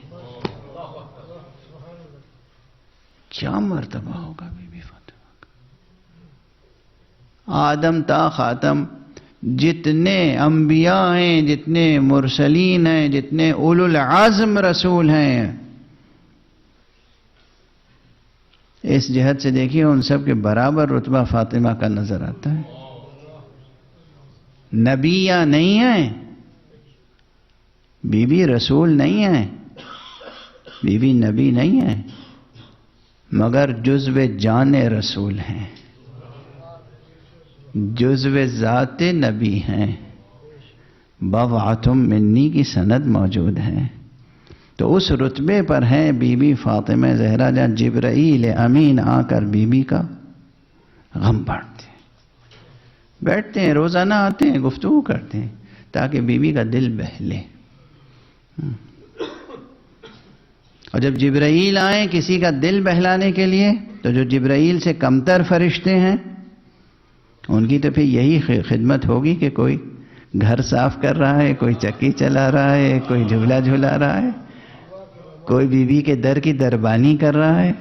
کیا مرتبہ ہوگا بی بی فاطمہ کا. آدم تا خاتم جتنے انبیاء ہیں، جتنے مرسلین ہیں، جتنے اولو العزم رسول ہیں، اس جہت سے دیکھیے ان سب کے برابر رتبہ فاطمہ کا نظر آتا ہے. نبی یا نہیں ہیں، بی بی رسول نہیں ہیں، بی بی نبی نہیں ہیں، مگر جزو جان رسول ہیں، جزو ذات نبی ہیں، بضعۃ منی کی سند موجود ہے. تو اس رتبے پر ہیں بی بی فاطمہ زہرا جہاں جبرائیل امین آ کر بی بی کا غم بانٹتے ہیں. بیٹھتے ہیں، روزانہ آتے ہیں، گفتگو کرتے ہیں تاکہ بی بی کا دل بہلے. اور جب جبرائیل آئیں کسی کا دل بہلانے کے لیے تو جو جبرائیل سے کمتر فرشتے ہیں ان کی تو پھر یہی خدمت ہوگی کہ کوئی گھر صاف کر رہا ہے، کوئی چکی چلا رہا ہے، کوئی جھولا جھولا رہا ہے، کوئی بی بی کے در کی دربانی کر رہا ہے.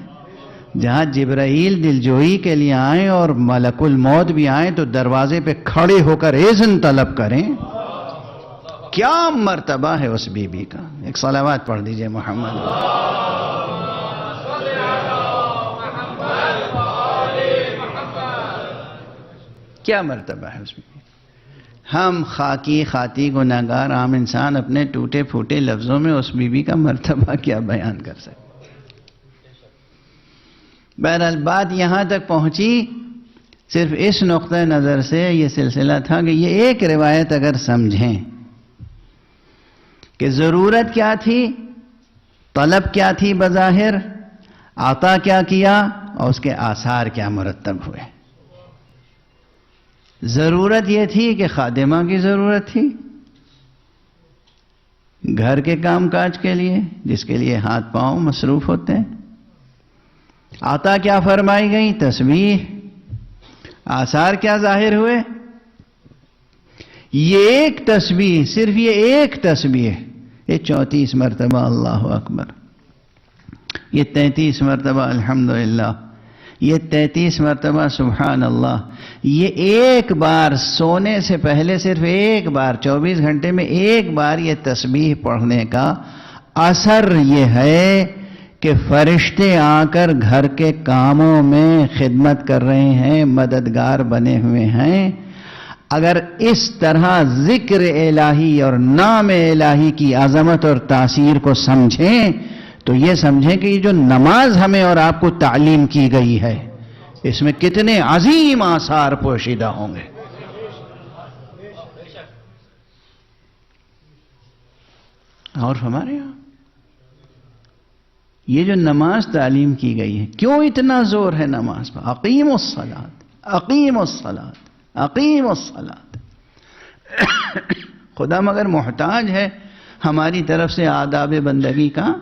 جہاں جبرائیل دلجوئی کے لیے آئیں اور ملک الموت بھی آئیں تو دروازے پہ کھڑے ہو کر اذن طلب کریں. کیا مرتبہ ہے اس بی بی کا. ایک صلوات پڑھ دیجئے محمد. کیا مرتبہ ہے اس بی بی. ہم خاکی خاطی گناہگار عام انسان اپنے ٹوٹے پھوٹے لفظوں میں اس بی بی کا مرتبہ کیا بیان کر سکتے. بہرحال بات یہاں تک پہنچی صرف اس نقطہ نظر سے یہ سلسلہ تھا کہ یہ ایک روایت اگر سمجھیں کہ ضرورت کیا تھی، طلب کیا تھی بظاہر، عطا کیا کیا اور اس کے آثار کیا مرتب ہوئے. ضرورت یہ تھی کہ خادمہ کی ضرورت تھی گھر کے کام کاج کے لیے جس کے لیے ہاتھ پاؤں مصروف ہوتے ہیں. عطا کیا فرمائی گئی؟ تسبیح. آثار کیا ظاہر ہوئے؟ یہ ایک تسبیح، صرف یہ ایک تسبیح، یہ 34 مرتبہ اللہ اکبر، یہ 33 مرتبہ الحمدللہ، یہ 33 مرتبہ سبحان اللہ. یہ ایک بار سونے سے پہلے صرف ایک بار 24 گھنٹے میں ایک بار یہ تسبیح پڑھنے کا اثر یہ ہے کہ فرشتے آ کر گھر کے کاموں میں خدمت کر رہے ہیں، مددگار بنے ہوئے ہیں. اگر اس طرح ذکر الہی اور نام الہی کی عظمت اور تاثیر کو سمجھیں تو یہ سمجھیں کہ یہ جو نماز ہمیں اور آپ کو تعلیم کی گئی ہے اس میں کتنے عظیم آثار پوشیدہ ہوں گے. اور ہمارے یہاں یہ جو نماز تعلیم کی گئی ہے، کیوں اتنا زور ہے نماز پر؟ اقیم الصلاۃ، اقیم الصلاۃ، اقیم الصلاۃ. خدا مگر محتاج ہے ہماری طرف سے آداب بندگی کا؟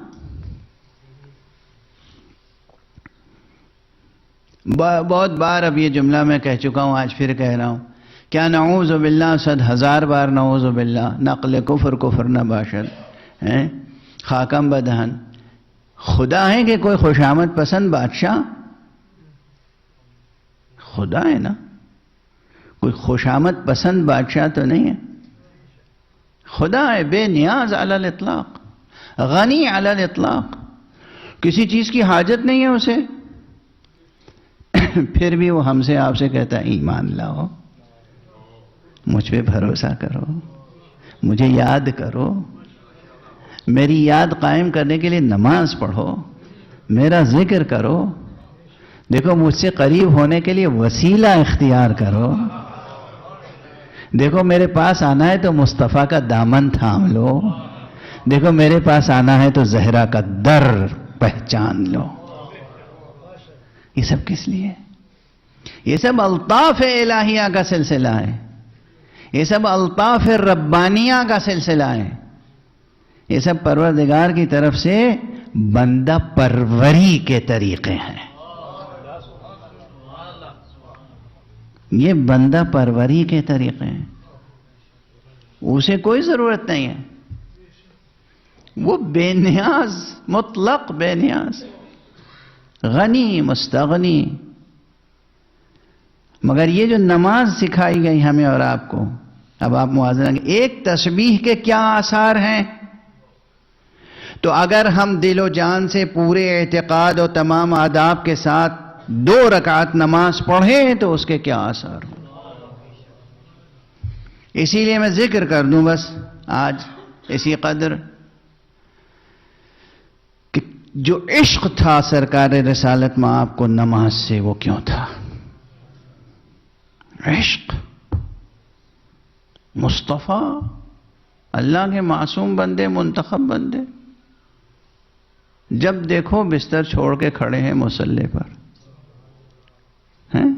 بہت بار اب یہ جملہ میں کہہ چکا ہوں، آج پھر کہہ رہا ہوں، کیا نعوذ باللہ 100,000 بار نعوذ باللہ، نقل کفر کفر نہ باشد، خاکم بدہن. خدا ہے کہ کوئی خوشامد پسند بادشاہ؟ خدا ہے نا، کوئی خوشامد پسند بادشاہ تو نہیں ہے. خدا ہے بے نیاز علی الاطلاق، غنی علی الاطلاق، کسی چیز کی حاجت نہیں ہے اسے. پھر بھی وہ ہم سے آپ سے کہتا ہے ایمان لاؤ، مجھ پہ بھروسہ کرو، مجھے یاد کرو، میری یاد قائم کرنے کے لیے نماز پڑھو، میرا ذکر کرو، دیکھو مجھ سے قریب ہونے کے لیے وسیلہ اختیار کرو، دیکھو میرے پاس آنا ہے تو مصطفیٰ کا دامن تھام لو، دیکھو میرے پاس آنا ہے تو زہرا کا در پہچان لو. یہ سب کس لیے؟ یہ سب الطاف الہیہ کا سلسلہ ہے، یہ سب الطاف ربانیہ کا سلسلہ ہے، یہ سب پروردگار کی طرف سے بندہ پروری کے طریقے ہیں. یہ بندہ پروری کے طریقے ہیں، اسے کوئی ضرورت نہیں ہے، وہ بے نیاز، مطلق بے نیاز، غنی مستغنی. مگر یہ جو نماز سکھائی گئی ہمیں اور آپ کو، اب آپ موازنہ کریں ایک تسبیح کے کیا آثار ہیں. تو اگر ہم دل و جان سے پورے اعتقاد اور تمام آداب کے ساتھ 2 رکعت نماز پڑھیں تو اس کے کیا آثار ہوں. اسی لیے میں ذکر کر دوں بس آج اسی قدر کہ جو عشق تھا سرکار رسالت میں آپ کو نماز سے، وہ کیوں تھا؟ عشق مصطفیٰ، اللہ کے معصوم بندے، منتخب بندے، جب دیکھو بستر چھوڑ کے کھڑے ہیں مصلی پر، ہیں؟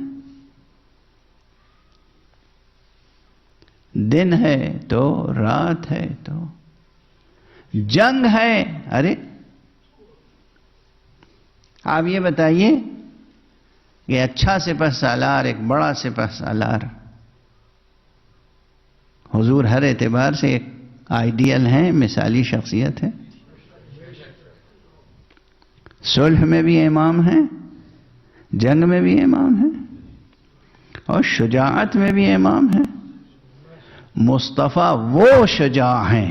دن ہے تو رات ہے تو جنگ ہے. ارے آپ یہ بتائیے کہ اچھا سپہ سالار، ایک بڑا سپہ سالار، حضور ہر اعتبار سے ایک آئیڈیل ہیں، مثالی شخصیت ہے. صلح میں بھی امام ہیں، جنگ میں بھی امام ہیں، اور شجاعت میں بھی امام ہیں. مصطفیٰ وہ شجاع ہیں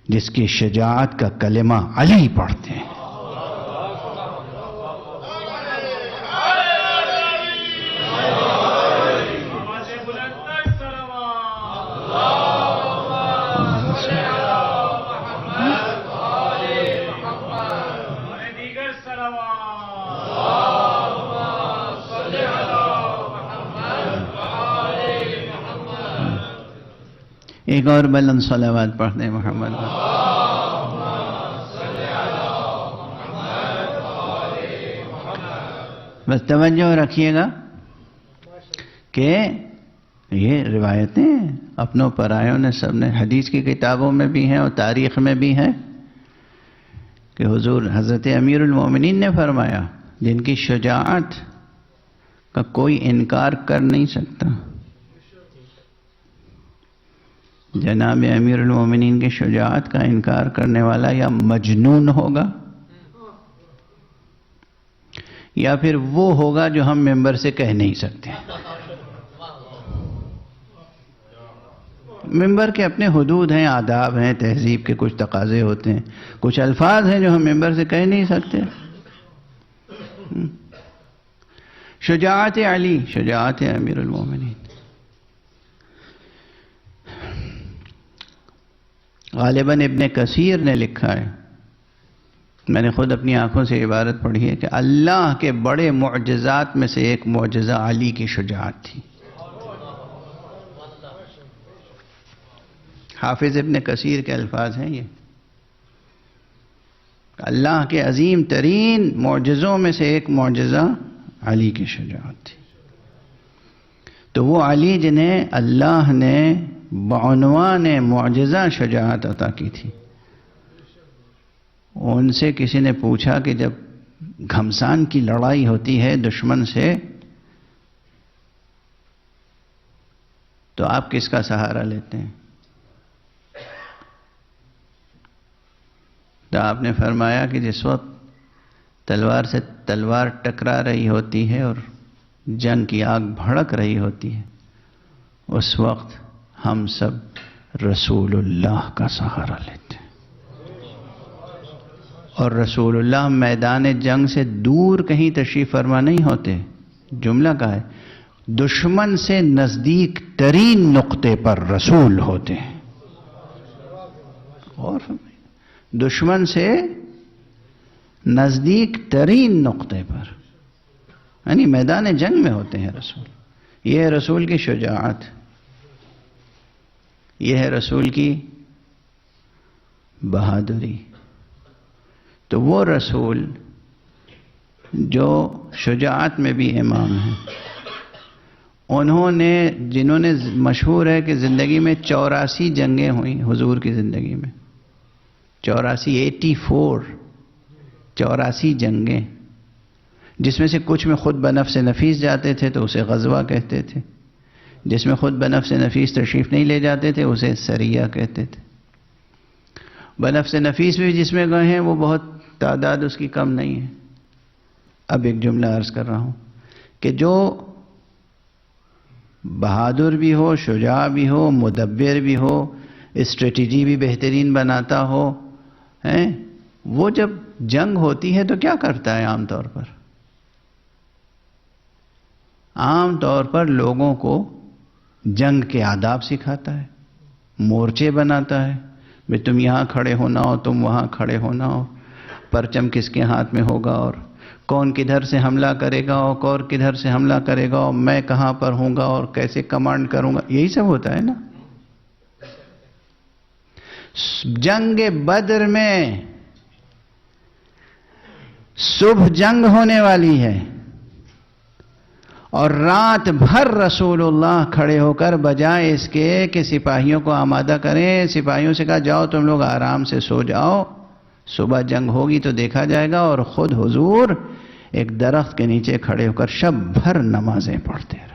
جس کی شجاعت کا کلمہ علی پڑھتے ہیں. ایک اور بلند صلوات پڑھ دیں محمد. بس توجہ رکھیے گا کہ یہ روایتیں اپنوں پرایوں نے سب نے، حدیث کی کتابوں میں بھی ہیں اور تاریخ میں بھی ہیں کہ حضور حضرت امیر المومنین نے فرمایا جن کی شجاعت کا کوئی انکار کر نہیں سکتا. جناب امیر المومنین کی شجاعت کا انکار کرنے والا یا مجنون ہوگا یا پھر وہ ہوگا جو ہم ممبر سے کہہ نہیں سکتے. ممبر کے اپنے حدود ہیں، آداب ہیں، تہذیب کے کچھ تقاضے ہوتے ہیں، کچھ الفاظ ہیں جو ہم ممبر سے کہہ نہیں سکتے. شجاعت علی، شجاعت امیر المومنین. غالباً ابن کثیر نے لکھا ہے، میں نے خود اپنی آنکھوں سے عبارت پڑھی ہے کہ اللہ کے بڑے معجزات میں سے ایک معجزہ علی کی شجاعت تھی۔ حافظ ابن کثیر کے الفاظ ہیں یہ، اللہ کے عظیم ترین معجزوں میں سے ایک معجزہ علی کی شجاعت تھی۔ تو وہ علی جنہیں اللہ نے بعنوان معجزہ شجاعت عطا کی تھی، ان سے کسی نے پوچھا کہ جب گھمسان کی لڑائی ہوتی ہے دشمن سے تو آپ کس کا سہارا لیتے ہیں؟ تو آپ نے فرمایا کہ جس وقت تلوار سے تلوار ٹکرا رہی ہوتی ہے اور جنگ کی آگ بھڑک رہی ہوتی ہے، اس وقت ہم سب رسول اللہ کا سہارا لیتے ہیں۔ اور رسول اللہ میدان جنگ سے دور کہیں تشریف فرما نہیں ہوتے، جملہ کا ہے دشمن سے نزدیک ترین نقطے پر رسول ہوتے ہیں۔ اور دشمن سے نزدیک ترین نقطے پر، یعنی میدان جنگ میں ہوتے ہیں رسول۔ یہ ہے رسول کی شجاعت، یہ ہے رسول کی بہادری۔ تو وہ رسول جو شجاعت میں بھی امام ہیں، انہوں نے جنہوں نے مشہور ہے کہ زندگی میں 84 جنگیں ہوئیں حضور کی زندگی میں، 84 جنگیں، جس میں سے کچھ میں خود بنفس نفیس جاتے تھے تو اسے غزوہ کہتے تھے، جس میں خود بنفس نفیس تشریف نہیں لے جاتے تھے اسے سریہ کہتے تھے۔ بنفس نفیس بھی جس میں گئے ہیں وہ بہت تعداد اس کی کم نہیں ہے۔ اب ایک جملہ عرض کر رہا ہوں کہ جو بہادر بھی ہو، شجاع بھی ہو، مدبر بھی ہو، اسٹریٹجی بھی بہترین بناتا ہو، وہ جب جنگ ہوتی ہے تو کیا کرتا ہے؟ عام طور پر لوگوں کو جنگ کے آداب سکھاتا ہے، مورچے بناتا ہے، بھی تم یہاں کھڑے ہونا ہو، تم وہاں کھڑے ہونا ہو، پرچم کس کے ہاتھ میں ہوگا، اور کون کدھر سے حملہ کرے گا اور کون کدھر سے حملہ کرے گا، اور میں کہاں پر ہوں گا اور کیسے کمانڈ کروں گا، یہی سب ہوتا ہے نا۔ جنگ بدر میں صبح جنگ ہونے والی ہے اور رات بھر رسول اللہ کھڑے ہو کر بجائے اس کے کہ سپاہیوں کو آمادہ کریں، سپاہیوں سے کہا جاؤ تم لوگ آرام سے سو جاؤ، صبح جنگ ہوگی تو دیکھا جائے گا، اور خود حضور ایک درخت کے نیچے کھڑے ہو کر شب بھر نمازیں پڑھتے رہے۔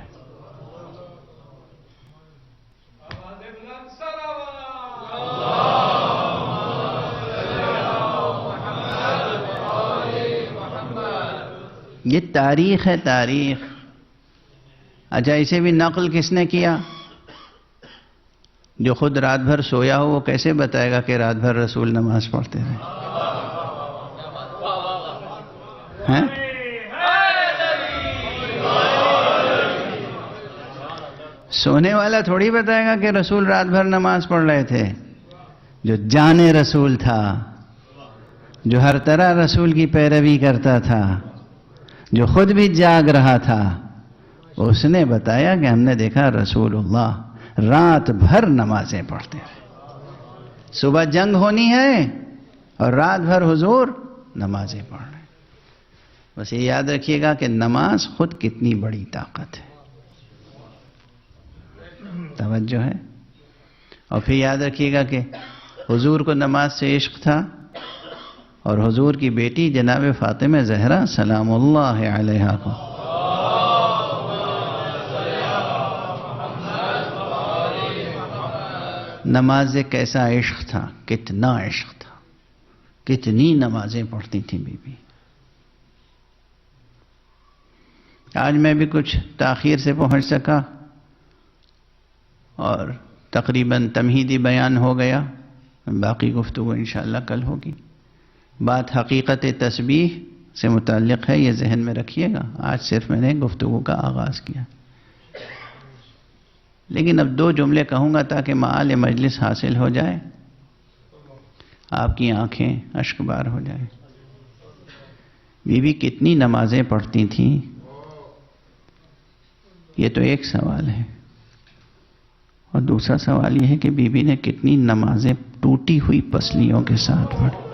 یہ تاریخ ہے، تاریخ۔ اچھا، اسے بھی نقل کس نے کیا؟ جو خود رات بھر سویا ہو وہ کیسے بتائے گا کہ رات بھر رسول نماز پڑھتے رہے؟ ہیں؟ سونے والا تھوڑی بتائے گا کہ رسول رات بھر نماز پڑھ رہے تھے۔ جو جان رسول تھا، جو ہر طرح رسول کی پیروی کرتا تھا، جو خود بھی جاگ رہا تھا، اس نے بتایا کہ ہم نے دیکھا رسول اللہ رات بھر نمازیں پڑھتے رہے۔ صبح جنگ ہونی ہے اور رات بھر حضور نمازیں پڑھ رہے ہیں۔ بس یہ یاد رکھیے گا کہ نماز خود کتنی بڑی طاقت ہے۔ توجہ ہے؟ اور پھر یاد رکھیے گا کہ حضور کو نماز سے عشق تھا، اور حضور کی بیٹی جناب فاطمہ زہرا سلام اللہ علیہا کو نماز کیسا عشق تھا، کتنا عشق تھا، کتنی نمازیں پڑھتی تھیں بی بی۔ آج میں بھی کچھ تاخیر سے پہنچ سکا اور تقریباً تمہیدی بیان ہو گیا، باقی گفتگو انشاءاللہ کل ہوگی۔ بات حقیقت تسبیح سے متعلق ہے، یہ ذہن میں رکھیے گا۔ آج صرف میں نے گفتگو کا آغاز کیا، لیکن اب 2 جملے کہوں گا تاکہ معال مجلس حاصل ہو جائے۔ آپ کی آنکھیں اشک بار ہو جائیں. بی بی کتنی نمازیں پڑھتی تھیں؟ یہ تو ایک سوال ہے. اور دوسرا سوال یہ ہے کہ بی بی نے کتنی نمازیں ٹوٹی ہوئی پسلیوں کے ساتھ پڑھی.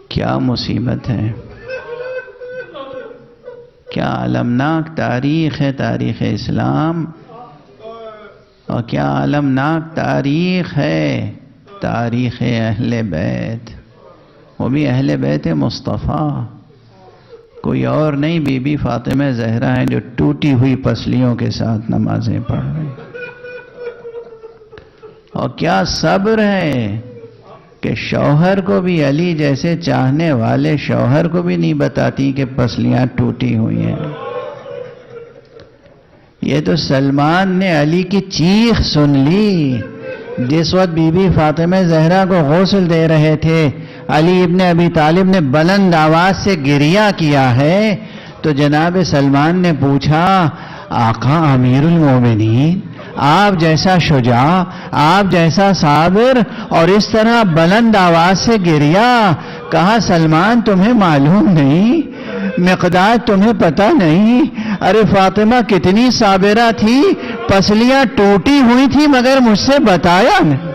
کیا مصیبت ہے، کیا المناک تاریخ ہے تاریخ اسلام، اور کیا المناک تاریخ ہے تاریخ اہل بیت، وہ بھی اہل بیت مصطفیٰ. کوئی اور نہیں، بی بی فاطمہ زہرا ہیں جو ٹوٹی ہوئی پسلیوں کے ساتھ نمازیں پڑھ رہی. اور کیا صبر ہے کہ شوہر کو بھی، علی جیسے چاہنے والے شوہر کو بھی نہیں بتاتی کہ پسلیاں ٹوٹی ہوئی ہیں. یہ تو سلمان نے علی کی چیخ سن لی جس وقت بی بی فاطمہ زہرا کو غسل دے رہے تھے. علی ابن ابی طالب نے بلند آواز سے گریہ کیا ہے تو جناب سلمان نے پوچھا، آقا امیر المومنین، آپ جیسا شجاع، آپ جیسا صابر، اور اس طرح بلند آواز سے گریہ. کہا سلمان تمہیں معلوم نہیں، مقداد تمہیں پتہ نہیں، ارے فاطمہ کتنی صابرہ تھی، پسلیاں ٹوٹی ہوئی تھی مگر مجھ سے بتایا نہیں.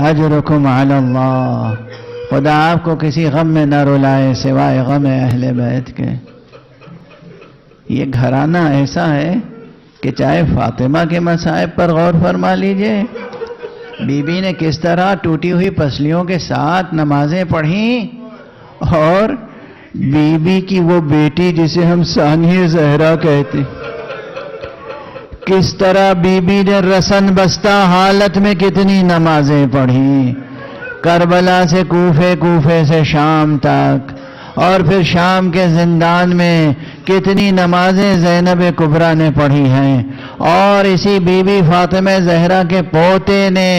اجرکم علی اللہ، خدا آپ کو کسی غم میں نہ رلائے سوائے غم اہل بیت کے. یہ گھرانہ ایسا ہے کہ چاہے فاطمہ کے مصائب پر غور فرما لیجئے، بی بی نے کس طرح ٹوٹی ہوئی پسلیوں کے ساتھ نمازیں پڑھیں، اور بی بی کی وہ بیٹی جسے ہم ثانیہ زہرا کہتے، کس طرح بی بی نے رسن بستہ حالت میں کتنی نمازیں پڑھی. کربلا سے کوفے، کوفے سے شام تک، اور پھر شام کے زندان میں کتنی نمازیں زینب کبریٰ نے پڑھی ہیں. اور اسی بی بی فاطمہ زہرا کے پوتے نے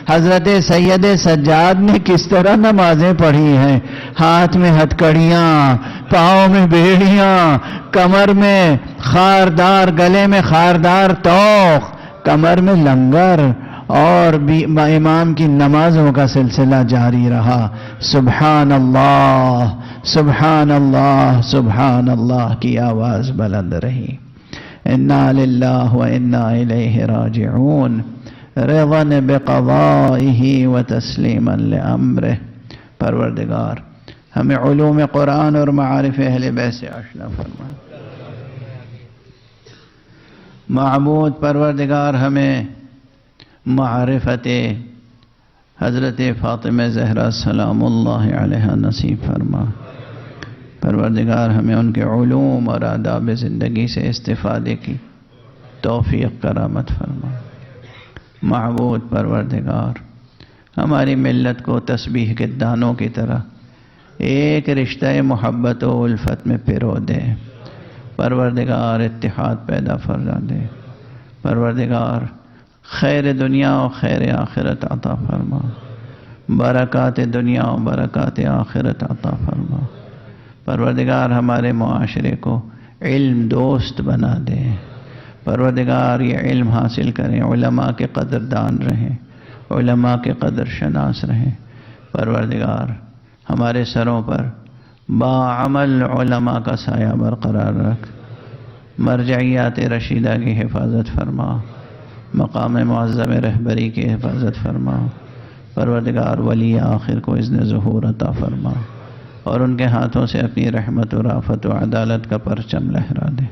حضرت سید سجاد نے کس طرح نمازیں پڑھی ہیں. ہاتھ میں ہتکڑیاں، پاؤں میں بیڑیاں، کمر میں خاردار، گلے میں خاردار توق، کمر میں لنگر، اور امام کی نمازوں کا سلسلہ جاری رہا. سبحان اللہ، سبحان اللہ، سبحان اللہ کی آواز بلند رہی. انا للہ و انا الیہ راجعون، رضا بقضائہ و تسلیما لامرہ. پروردگار ہمیں علوم قرآن اور معارف اہل بیت سے آشنا فرما. معبود پروردگار ہمیں معرفت حضرت فاطمہ زہرا سلام اللہ علیہ نصیب فرما. پروردگار ہمیں ان کے علوم اور آداب زندگی سے استفادے کی توفیق کرامت فرما. معبود پروردگار ہماری ملت کو تسبیح کے دانوں کی طرح ایک رشتہ محبت و الفت میں پرو دے. پروردگار اتحاد پیدا فرما دے. پروردگار خیر دنیا و خیر آخرت عطا فرما. برکات دنیا و برکات آخرت عطا فرما. پروردگار ہمارے معاشرے کو علم دوست بنا دے. پروردگار یہ علم حاصل کریں، علماء کے قدردان رہیں، علماء کے قدر شناس رہیں. پروردگار ہمارے سروں پر باعمل علماء کا سایہ برقرار رکھ. مرجعیات رشیدہ کی حفاظت فرما. مقام معظم رہبری کی حفاظت فرما. پروردگار ولی آخر کو اذن ظہور عطا فرما، اور ان کے ہاتھوں سے اپنی رحمت و رافت و عدالت کا پرچم لہرا دے.